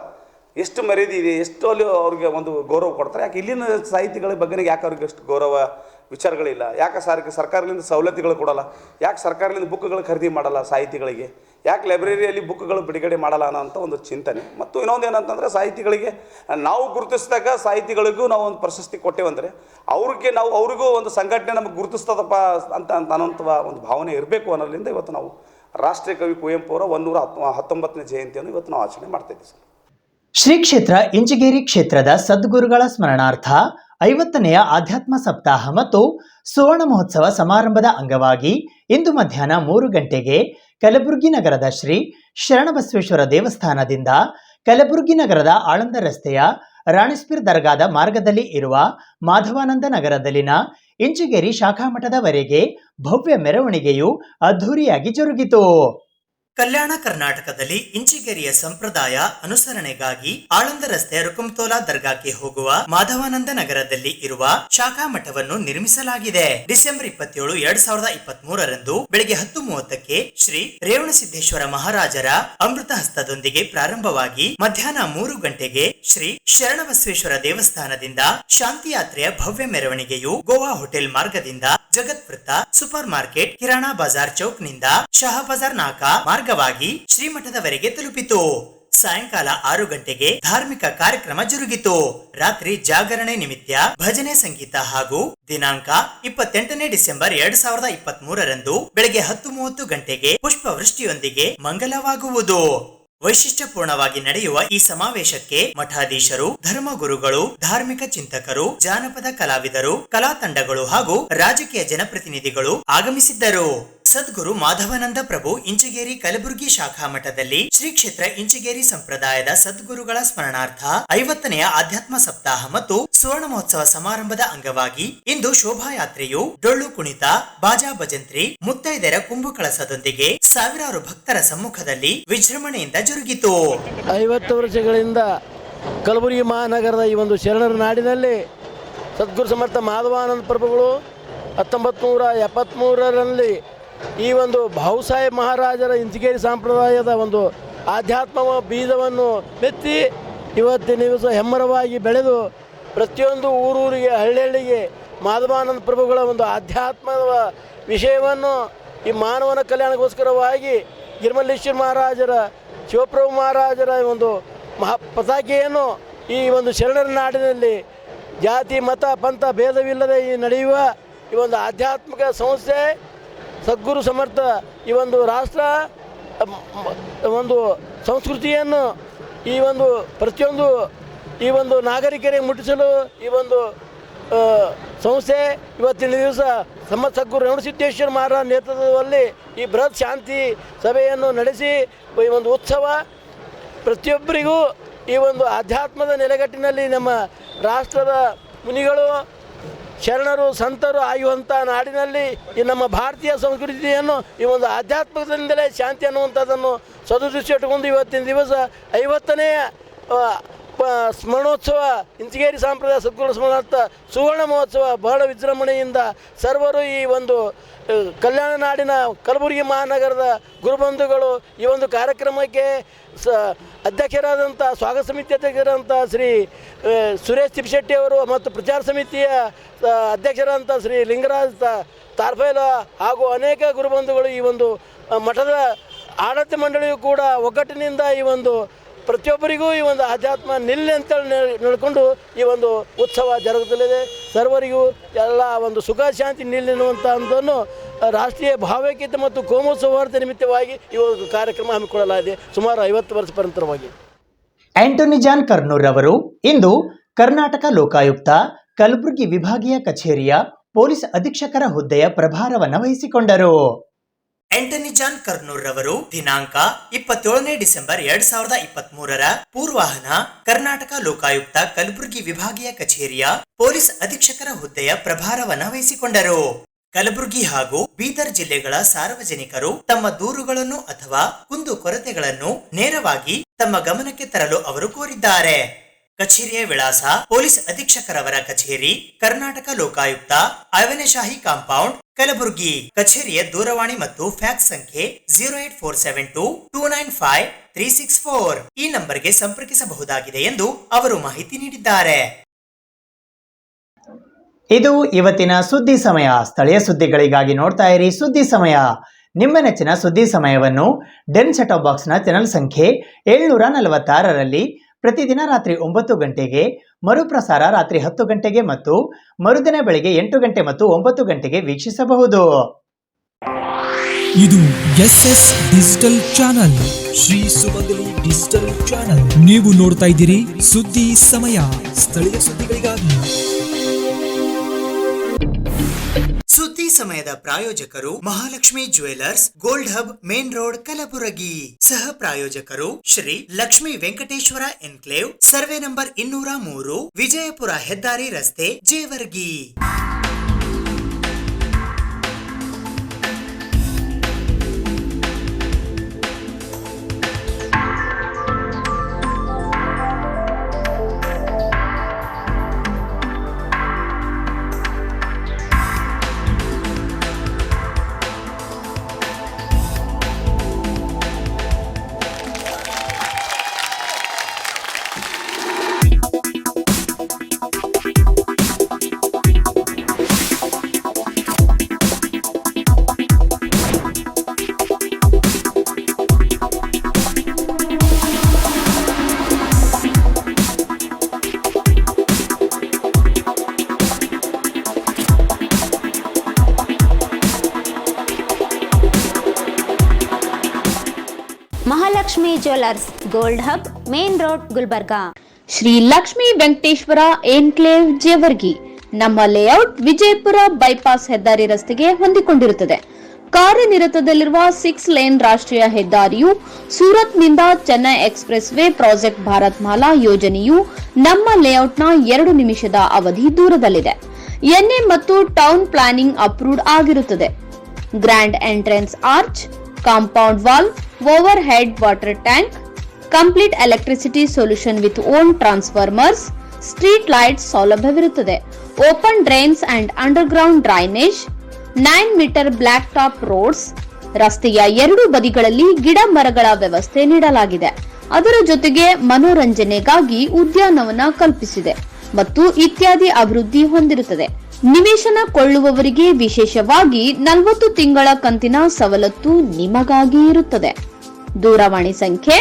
ಎಷ್ಟು ಮರ್ಯಾದೆ ಇದೆ, ಎಷ್ಟು ಅಲ್ಲಿ ಅವ್ರಿಗೆ ಒಂದು ಗೌರವ ಕೊಡ್ತಾರೆ. ಯಾಕೆ ಇಲ್ಲಿನ ಸಾಹಿತಿಗಳ ಬಗ್ಗೆ ಯಾಕೆ ಅವ್ರಿಗೆ ಎಷ್ಟು ಗೌರವ ವಿಚಾರಗಳಿಲ್ಲ? ಯಾಕೆ ಸರ್ಕಾರದಿಂದ ಸವಲತ್ತುಗಳು ಕೊಡಲ್ಲ? ಯಾಕೆ ಸರ್ಕಾರದಿಂದ ಬುಕ್ಗಳು ಖರೀದಿ ಮಾಡಲ್ಲ ಸಾಹಿತಿಗಳಿಗೆ? ಯಾಕೆ ಲೈಬ್ರರಿಯಲ್ಲಿ ಬುಕ್ಗಳು ಬಿಡುಗಡೆ ಮಾಡಲ್ಲ ಅನ್ನೋಂಥ ಒಂದು ಚಿಂತನೆ. ಮತ್ತು ಇನ್ನೊಂದು ಏನಂತಂದರೆ ಸಾಹಿತಿಗಳಿಗೆ ನಾವು ಗುರುತಿಸಿದಾಗ ಸಾಹಿತಿಗಳಿಗೂ ನಾವು ಒಂದು ಪ್ರಶಸ್ತಿ ಕೊಟ್ಟೇವಂದರೆ ಅವ್ರಿಗೂ ಒಂದು ಸಂಘಟನೆ ನಮಗೆ ಗುರುತಿಸ್ತದಪ್ಪ ಅಂತ ಅನ್ನೋಂಥ ಒಂದು ಭಾವನೆ ಇರಬೇಕು ಅನ್ನೋದ್ರಿಂದ ಇವತ್ತು ನಾವು ರಾಷ್ಟ್ರೀಯ ಕವಿ ಕುವೆಂಪು ಅವರ 119ನೇ ಜಯಂತಿಯನ್ನು ಇವತ್ತು ನಾವು ಆಚರಣೆ ಮಾಡ್ತಾ ಇದ್ದೀವಿ ಸರ್. ಶ್ರೀ ಕ್ಷೇತ್ರ ಇಂಚಿಗೇರಿ ಕ್ಷೇತ್ರದ ಸದ್ಗುರುಗಳ ಸ್ಮರಣಾರ್ಥ 50ನೆಯ ಆಧ್ಯಾತ್ಮ ಸಪ್ತಾಹ ಮತ್ತು ಸುವರ್ಣ ಮಹೋತ್ಸವ ಸಮಾರಂಭದ ಅಂಗವಾಗಿ ಇಂದು ಮಧ್ಯಾಹ್ನ 3 ಗಂಟೆಗೆ ಕಲಬುರಗಿ ನಗರದ ಶ್ರೀ ಶರಣಬಸವೇಶ್ವರ ದೇವಸ್ಥಾನದಿಂದ ಕಲಬುರಗಿ ನಗರದ ಆಳಂದ ರಸ್ತೆಯ ರಾಣಿಸ್ಪೀರ್ ದರ್ಗಾದ ಮಾರ್ಗದಲ್ಲಿ ಇರುವ ಮಾಧವಾನಂದ ನಗರದಲ್ಲಿನ ಇಂಚಿಗೇರಿ ಶಾಖಾ ಮಠದವರೆಗೆ ಭವ್ಯ ಮೆರವಣಿಗೆಯು ಅದ್ಧೂರಿಯಾಗಿ ಜರುಗಿತು. ಕಲ್ಯಾಣ ಕರ್ನಾಟಕದಲ್ಲಿ ಇಂಚಿಗೇರಿಯ ಸಂಪ್ರದಾಯ ಅನುಸರಣೆಗಾಗಿ ಆಳಂದ ರಸ್ತೆ ರುಕುಮ್ತೋಲಾ ದರ್ಗಾಕ್ಕೆ ಹೋಗುವ ಮಾಧವಾನಂದ ನಗರದಲ್ಲಿ ಇರುವ ಶಾಖಾ ಮಠವನ್ನು ನಿರ್ಮಿಸಲಾಗಿದೆ. ಡಿಸೆಂಬರ್ 27, 2023ರಂದು ಬೆಳಗ್ಗೆ 10:30ಕ್ಕೆ ಶ್ರೀ ರೇವಣಸಿದ್ದೇಶ್ವರ ಮಹಾರಾಜರ ಅಮೃತ ಹಸ್ತದೊಂದಿಗೆ ಪ್ರಾರಂಭವಾಗಿ ಮಧ್ಯಾಹ್ನ 3 ಗಂಟೆಗೆ ಶ್ರೀ ಶರಣಬಸವೇಶ್ವರ ದೇವಸ್ಥಾನದಿಂದ ಶಾಂತಿಯಾತ್ರೆಯ ಭವ್ಯ ಮೆರವಣಿಗೆಯು ಗೋವಾ ಹೋಟೆಲ್ ಮಾರ್ಗದಿಂದ ಜಗತ್ ವೃತ್ತ, ಸೂಪರ್ ಮಾರ್ಕೆಟ್, ಕಿರಾಣಾ ಬಜಾರ್ ಚೌಕ್ನಿಂದ ಶಹಾ ಬಜಾರ್ ನಾಕಾ ಮಾರ್ಗವಾಗಿ ಶ್ರೀಮಠದವರೆಗೆ ತಲುಪಿತು. ಸಾಯಂಕಾಲ 6 ಗಂಟೆಗೆ ಧಾರ್ಮಿಕ ಕಾರ್ಯಕ್ರಮ ಜರುಗಿತು. ರಾತ್ರಿ ಜಾಗರಣೆ ನಿಮಿತ್ತ ಭಜನೆ, ಸಂಗೀತ ಹಾಗೂ ದಿನಾಂಕ 28ನೇ ಡಿಸೆಂಬರ್ 2023ರಂದು ಬೆಳಗ್ಗೆ 10:30 ಗಂಟೆಗೆ ಪುಷ್ಪವೃಷ್ಟಿಯೊಂದಿಗೆ ಮಂಗಲವಾಗುವುದು. ವೈಶಿಷ್ಟ್ಯಪೂರ್ಣವಾಗಿ ನಡೆಯುವ ಈ ಸಮಾವೇಶಕ್ಕೆ ಮಠಾಧೀಶರು, ಧರ್ಮಗುರುಗಳು, ಧಾರ್ಮಿಕ ಚಿಂತಕರು, ಜಾನಪದ ಕಲಾವಿದರು, ಕಲಾ ತಂಡಗಳು ಹಾಗೂ ರಾಜಕೀಯ ಜನಪ್ರತಿನಿಧಿಗಳು ಆಗಮಿಸಿದ್ದರು. ಸದ್ಗುರು ಮಾಧವಾನಂದ ಪ್ರಭು ಇಂಚಿಗೇರಿ ಕಲಬುರಗಿ ಶಾಖಾ ಮಠದಲ್ಲಿ ಶ್ರೀ ಕ್ಷೇತ್ರ ಇಂಚಿಗೇರಿ ಸಂಪ್ರದಾಯದ ಸದ್ಗುರುಗಳ ಸ್ಮರಣಾರ್ಥ 50ನೆಯ ಆಧ್ಯಾತ್ಮ ಸಪ್ತಾಹ ಮತ್ತು ಸುವರ್ಣ ಮಹೋತ್ಸವ ಸಮಾರಂಭದ ಅಂಗವಾಗಿ ಇಂದು ಶೋಭಾಯಾತ್ರೆಯು ಡೊಳ್ಳು ಕುಣಿತ, ಬಾಜಾ ಭಜಂತ್ರಿ, ಮುತ್ತೈದೆಯರ ಕುಂಭ ಕಳಸದೊಂದಿಗೆ ಸಾವಿರಾರು ಭಕ್ತರ ಸಮ್ಮುಖದಲ್ಲಿ ವಿಜೃಂಭಣೆಯಿಂದ ಜರುಗಿತು. 50 ವರ್ಷಗಳಿಂದ ಕಲಬುರಗಿ ಮಹಾನಗರದ ಈ ಒಂದು ಶರಣರ ನಾಡಿನಲ್ಲಿ ಸದ್ಗುರು ಸಮರ್ಥ ಮಾಧವಾನಂದ ಪ್ರಭುಗಳು 1973ರಲ್ಲಿ ಈ ಒಂದು ಭಾವುಸಾಹೇಬ್ ಮಹಾರಾಜರ ಇಂಚಿಗೇರಿ ಸಂಪ್ರದಾಯದ ಒಂದು ಆಧ್ಯಾತ್ಮ ಬೀಜವನ್ನು ಬಿತ್ತಿ ಇವತ್ತಿನ ದಿವಸ ಹೆಮ್ಮರವಾಗಿ ಬೆಳೆದು ಪ್ರತಿಯೊಂದು ಊರೂರಿಗೆ, ಹಳ್ಳಿಗೆ ಮಾಧವಾನಂದ ಪ್ರಭುಗಳ ಒಂದು ಆಧ್ಯಾತ್ಮದ ವಿಷಯವನ್ನು ಈ ಮಾನವನ ಕಲ್ಯಾಣಕ್ಕೋಸ್ಕರವಾಗಿ ಗಿರಿಮಲ್ಲೇಶ್ವರ ಮಹಾರಾಜರ, ಶಿವಪ್ರಭು ಮಹಾರಾಜರ ಒಂದು ಪತಾಕೆಯನ್ನು ಈ ಒಂದು ಶರಣರ ನಾಡಿನಲ್ಲಿ ಜಾತಿ, ಮತ, ಪಂಥ ಭೇದವಿಲ್ಲದೆ ಈ ನಡೆಯುವ ಈ ಒಂದು ಆಧ್ಯಾತ್ಮಿಕ ಸಂಸ್ಥೆ ಸದ್ಗುರು ಸಮರ್ಥ ಈ ಒಂದು ರಾಷ್ಟ್ರ ಒಂದು ಸಂಸ್ಕೃತಿಯನ್ನು ಈ ಒಂದು ಪ್ರತಿಯೊಂದು ಈ ಒಂದು ನಾಗರಿಕರಿಗೆ ಮುಟ್ಟಿಸಲು ಈ ಒಂದು ಸಂಸ್ಥೆ ಇವತ್ತಿನ ದಿವಸ ಸದ್ಗುರು ರೇವಣಸಿದ್ದೇಶ್ವರ ಮಹಾರಾಜ ನೇತೃತ್ವದಲ್ಲಿ ಈ ಬೃಹತ್ ಶಾಂತಿ ಸಭೆಯನ್ನು ನಡೆಸಿ ಈ ಒಂದು ಉತ್ಸವ ಪ್ರತಿಯೊಬ್ಬರಿಗೂ ಈ ಒಂದು ಆಧ್ಯಾತ್ಮದ ನೆಲೆಗಟ್ಟಿನಲ್ಲಿ ನಮ್ಮ ರಾಷ್ಟ್ರದ ಮುನಿಗಳು, ಶರಣರು, ಸಂತರು ಆಯುವಂಥ ನಾಡಿನಲ್ಲಿ ಈ ನಮ್ಮ ಭಾರತೀಯ ಸಂಸ್ಕೃತಿಯನ್ನು ಈ ಒಂದು ಆಧ್ಯಾತ್ಮದಿಂದಲೇ ಶಾಂತಿ ಅನ್ನುವಂಥದ್ದನ್ನು ಸದುದ್ದೇಶ ಇಟ್ಟುಕೊಂಡು ಇವತ್ತಿನ ದಿವಸ 50ನೇ ಸ್ಮರಣೋತ್ಸವ ಇಂಚಿಗೇರಿ ಸಂಪ್ರದಾಯ ಸದ್ಗುರು ಸ್ಮರಣಾರ್ಥ ಸುವರ್ಣ ಮಹೋತ್ಸವ ಬಹಳ ವಿಜೃಂಭಣೆಯಿಂದ ಸರ್ವರು ಈ ಒಂದು ಕಲ್ಯಾಣ ನಾಡಿನ ಕಲಬುರಗಿ ಮಹಾನಗರದ ಗುರುಬಂಧುಗಳು ಈ ಒಂದು ಕಾರ್ಯಕ್ರಮಕ್ಕೆ ಅಧ್ಯಕ್ಷರಾದಂಥ ಸ್ವಾಗತ ಸಮಿತಿ ಅಧ್ಯಕ್ಷರಾದಂಥ ಶ್ರೀ ಸುರೇಶ್ ತಿಪ್ಪಿಶೆಟ್ಟಿ ಅವರು ಮತ್ತು ಪ್ರಚಾರ ಸಮಿತಿಯ ಅಧ್ಯಕ್ಷರಾದಂಥ ಶ್ರೀ ಲಿಂಗರಾಜ್ ತಾರ್ಫೈಲ ಹಾಗೂ ಅನೇಕ ಗುರುಬಂಧುಗಳು ಈ ಒಂದು ಮಠದ ಆಡಳಿತ ಮಂಡಳಿಯು ಕೂಡ ಒಗ್ಗಟ್ಟಿನಿಂದ ಈ ಒಂದು ಪ್ರತಿಯೊಬ್ಬರಿಗೂ ಈ ಒಂದು ಆಧ್ಯಾತ್ಮ ನಿಲ್ಲಿ ಅಂತೇಳಿ ನಡ್ಕೊಂಡು ಈ ಒಂದು ಉತ್ಸವ ಜರುಗುತ್ತಲಿದೆ. ಸರ್ವರಿಗೂ ಎಲ್ಲ ಒಂದು ಸುಖ ಶಾಂತಿ ನಿಲ್ಲಿರುವಂಥ ಅಂಥವನ್ನು ರಾಷ್ಟ್ರೀಯ ಭಾವೈಕ್ಯತೆ ಮತ್ತು ಕೋಮು ಸೌಹಾರ್ದ ನಿಮಿತ್ತವಾಗಿ ಈ ಒಂದು ಕಾರ್ಯಕ್ರಮ ಹಮ್ಮಿಕೊಳ್ಳಲಾಗಿದೆ. ಸುಮಾರು 50 ವರ್ಷ ಪರಂತರವಾಗಿ. ಆಂಟೋನಿ ಜಾನ್ ಕರ್ನೂರ್ ಅವರು ಇಂದು ಕರ್ನಾಟಕ ಲೋಕಾಯುಕ್ತ ಕಲಬುರಗಿ ವಿಭಾಗೀಯ ಕಚೇರಿಯ ಪೊಲೀಸ್ ಅಧೀಕ್ಷಕರ ಹುದ್ದೆಯ ಪ್ರಭಾರವನ್ನು ವಹಿಸಿಕೊಂಡರು. ಆಂಟನಿ ಜಾನ್ ಕರ್ನೂರ್ ರವರು ದಿನಾಂಕ 27ನೇ ಡಿಸೆಂಬರ್ 2023ರ ಪೂರ್ವಾಹನ ಕರ್ನಾಟಕ ಲೋಕಾಯುಕ್ತ ಕಲಬುರಗಿ ವಿಭಾಗೀಯ ಕಚೇರಿಯ ಪೊಲೀಸ್ ಅಧೀಕ್ಷಕರ ಹುದ್ದೆಯ ಪ್ರಭಾರವನ್ನು ವಹಿಸಿಕೊಂಡರು. ಕಲಬುರಗಿ ಹಾಗೂ ಬೀದರ್ ಜಿಲ್ಲೆಗಳ ಸಾರ್ವಜನಿಕರು ತಮ್ಮ ದೂರುಗಳನ್ನು ಅಥವಾ ಕುಂದುಕೊರತೆಗಳನ್ನು ನೇರವಾಗಿ ತಮ್ಮ ಗಮನಕ್ಕೆ ತರಲು ಅವರು ಕೋರಿದ್ದಾರೆ. ಕಚೇರಿಯ ವಿಳಾಸ: ಪೊಲೀಸ್ ಅಧೀಕ್ಷಕರವರ ಕಚೇರಿ, ಕರ್ನಾಟಕ ಲೋಕಾಯುಕ್ತ, ಐವನೆಶಾಹಿ ಕಾಂಪೌಂಡ್, ಕಲಬುರಗಿ. ಕಚೇರಿಯ ದೂರವಾಣಿ ಮತ್ತು ಫ್ಯಾಕ್ಸ್ ಸಂಖ್ಯೆ 08472295364. ಈ ನಂಬರ್ಗೆ ಸಂಪರ್ಕಿಸಬಹುದಾಗಿದೆ ಎಂದು ಅವರು ಮಾಹಿತಿ ನೀಡಿದ್ದಾರೆ. ಇದು ಇವತ್ತಿನ ಸುದ್ದಿ ಸಮಯ. ಸ್ಥಳೀಯ ಸುದ್ದಿಗಳಿಗಾಗಿ ನೋಡ್ತಾ ಇರಿ ಸುದ್ದಿ ಸಮಯ. ನಿಮ್ಮ ನೆಚ್ಚಿನ ಸುದ್ದಿ ಸಮಯವನ್ನು ಡೆನ್ ಸೆಟ್ ಆಫ್ ಬಾಕ್ಸ್ನ ಚಾನೆಲ್ ಸಂಖ್ಯೆ 746ರಲ್ಲಿ ಪ್ರತಿದಿನ ರಾತ್ರಿ 9 ಗಂಟೆಗೆ, ಮರುಪ್ರಸಾರ ರಾತ್ರಿ 10 ಗಂಟೆಗೆ ಮತ್ತು ಮರುದಿನ ಬೆಳಗ್ಗೆ 8 ಗಂಟೆ ಮತ್ತು 9 ಗಂಟೆಗೆ ವೀಕ್ಷಿಸಬಹುದು. ಇದು SS ಡಿಜಿಟಲ್ ಚಾನಲ್, ಶ್ರೀ ಸುಮಂಗಲಿ ಡಿಜಿಟಲ್ ಚಾನಲ್. ನೀವು ನೋಡ್ತಾ ಇದ್ದೀರಿ ಸುದ್ದಿ ಸಮಯ, ಸ್ಥಳೀಯ ಸುದ್ದಿಗಳಿಗಾಗಿ. ಸುದ್ದಿ ಸಮಯದ ಪ್ರಾಯೋಜಕರು Mahalakshmi jewellers, gold hub, main road, Kalaburagi. ಸಹ ಪ್ರಾಯೋಜಕರು Shri Lakshmi Venkateshwara enclave, survey number 203, Vijayapura ಹೆದ್ದಾರಿ ರಸ್ತೆ, Jevargi. Mahalakshmi jewellers, gold hub, main road, Gulbarga. Shri Lakshmi Venkateshwara enclave Jevargi. ನಮ್ಮ ಲೇಔಟ್ ವಿಜಯಪುರ ಬೈಪಾಸ್ ಹೆದ್ದಾರಿ ರಸ್ತೆಗೆ ಹೊಂದಿಕೊಂಡಿರುತ್ತದೆ. ಕಾರ್ಯನಿರತದಲ್ಲಿರುವ 6 ಲೇನ್ ರಾಷ್ಟ್ರೀಯ ಹೆದ್ದಾರಿಯು ಸೂರತ್ನಿಂದ Chennai expressway project Bharat Mala ಯೋಜನೆಯು ನಮ್ಮ ಲೇಔಟ್ನ 2 ನಿಮಿಷದ ಅವಧಿ ದೂರದಲ್ಲಿದೆ. ಎನ್ಎ ಮತ್ತು ಟೌನ್ ಪ್ಲಾನಿಂಗ್ ಅಪ್ರೂವ್ಡ್ ಆಗಿರುತ್ತದೆ. Grand entrance arch, compound wall, overhead water tank, complete electricity solution with own transformers, street lights ಸೌಲಭ್ಯವಿರುತ್ತದೆ. Open drains and underground drainage, 9 metre black top roads. ರಸ್ತೆಯ 2 ಬದಿಗಳಲ್ಲಿ ಗಿಡ ಮರಗಳ ವ್ಯವಸ್ಥೆ ನೀಡಲಾಗಿದೆ. ಅದರ ಜೊತೆಗೆ ಮನೋರಂಜನೆಗಾಗಿ ಉದ್ಯಾನವನ ಕಲ್ಪಿಸಿದೆ ಮತ್ತು ಇತ್ಯಾದಿ ಅಭಿವೃದ್ಧಿ ಹೊಂದಿರುತ್ತದೆ. ನಿವೇಶನ ಕೊಳ್ಳುವವರಿಗೆ ವಿಶೇಷವಾಗಿ 40 ತಿಂಗಳ ಕಂತಿನ ಸವಲತ್ತು ನಿಮಗಾಗಿ ಇರುತ್ತದೆ. ದೂರವಾಣಿ ಸಂಖ್ಯೆ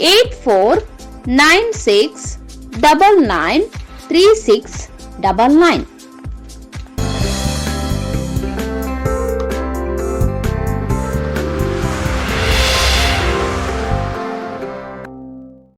8496993699.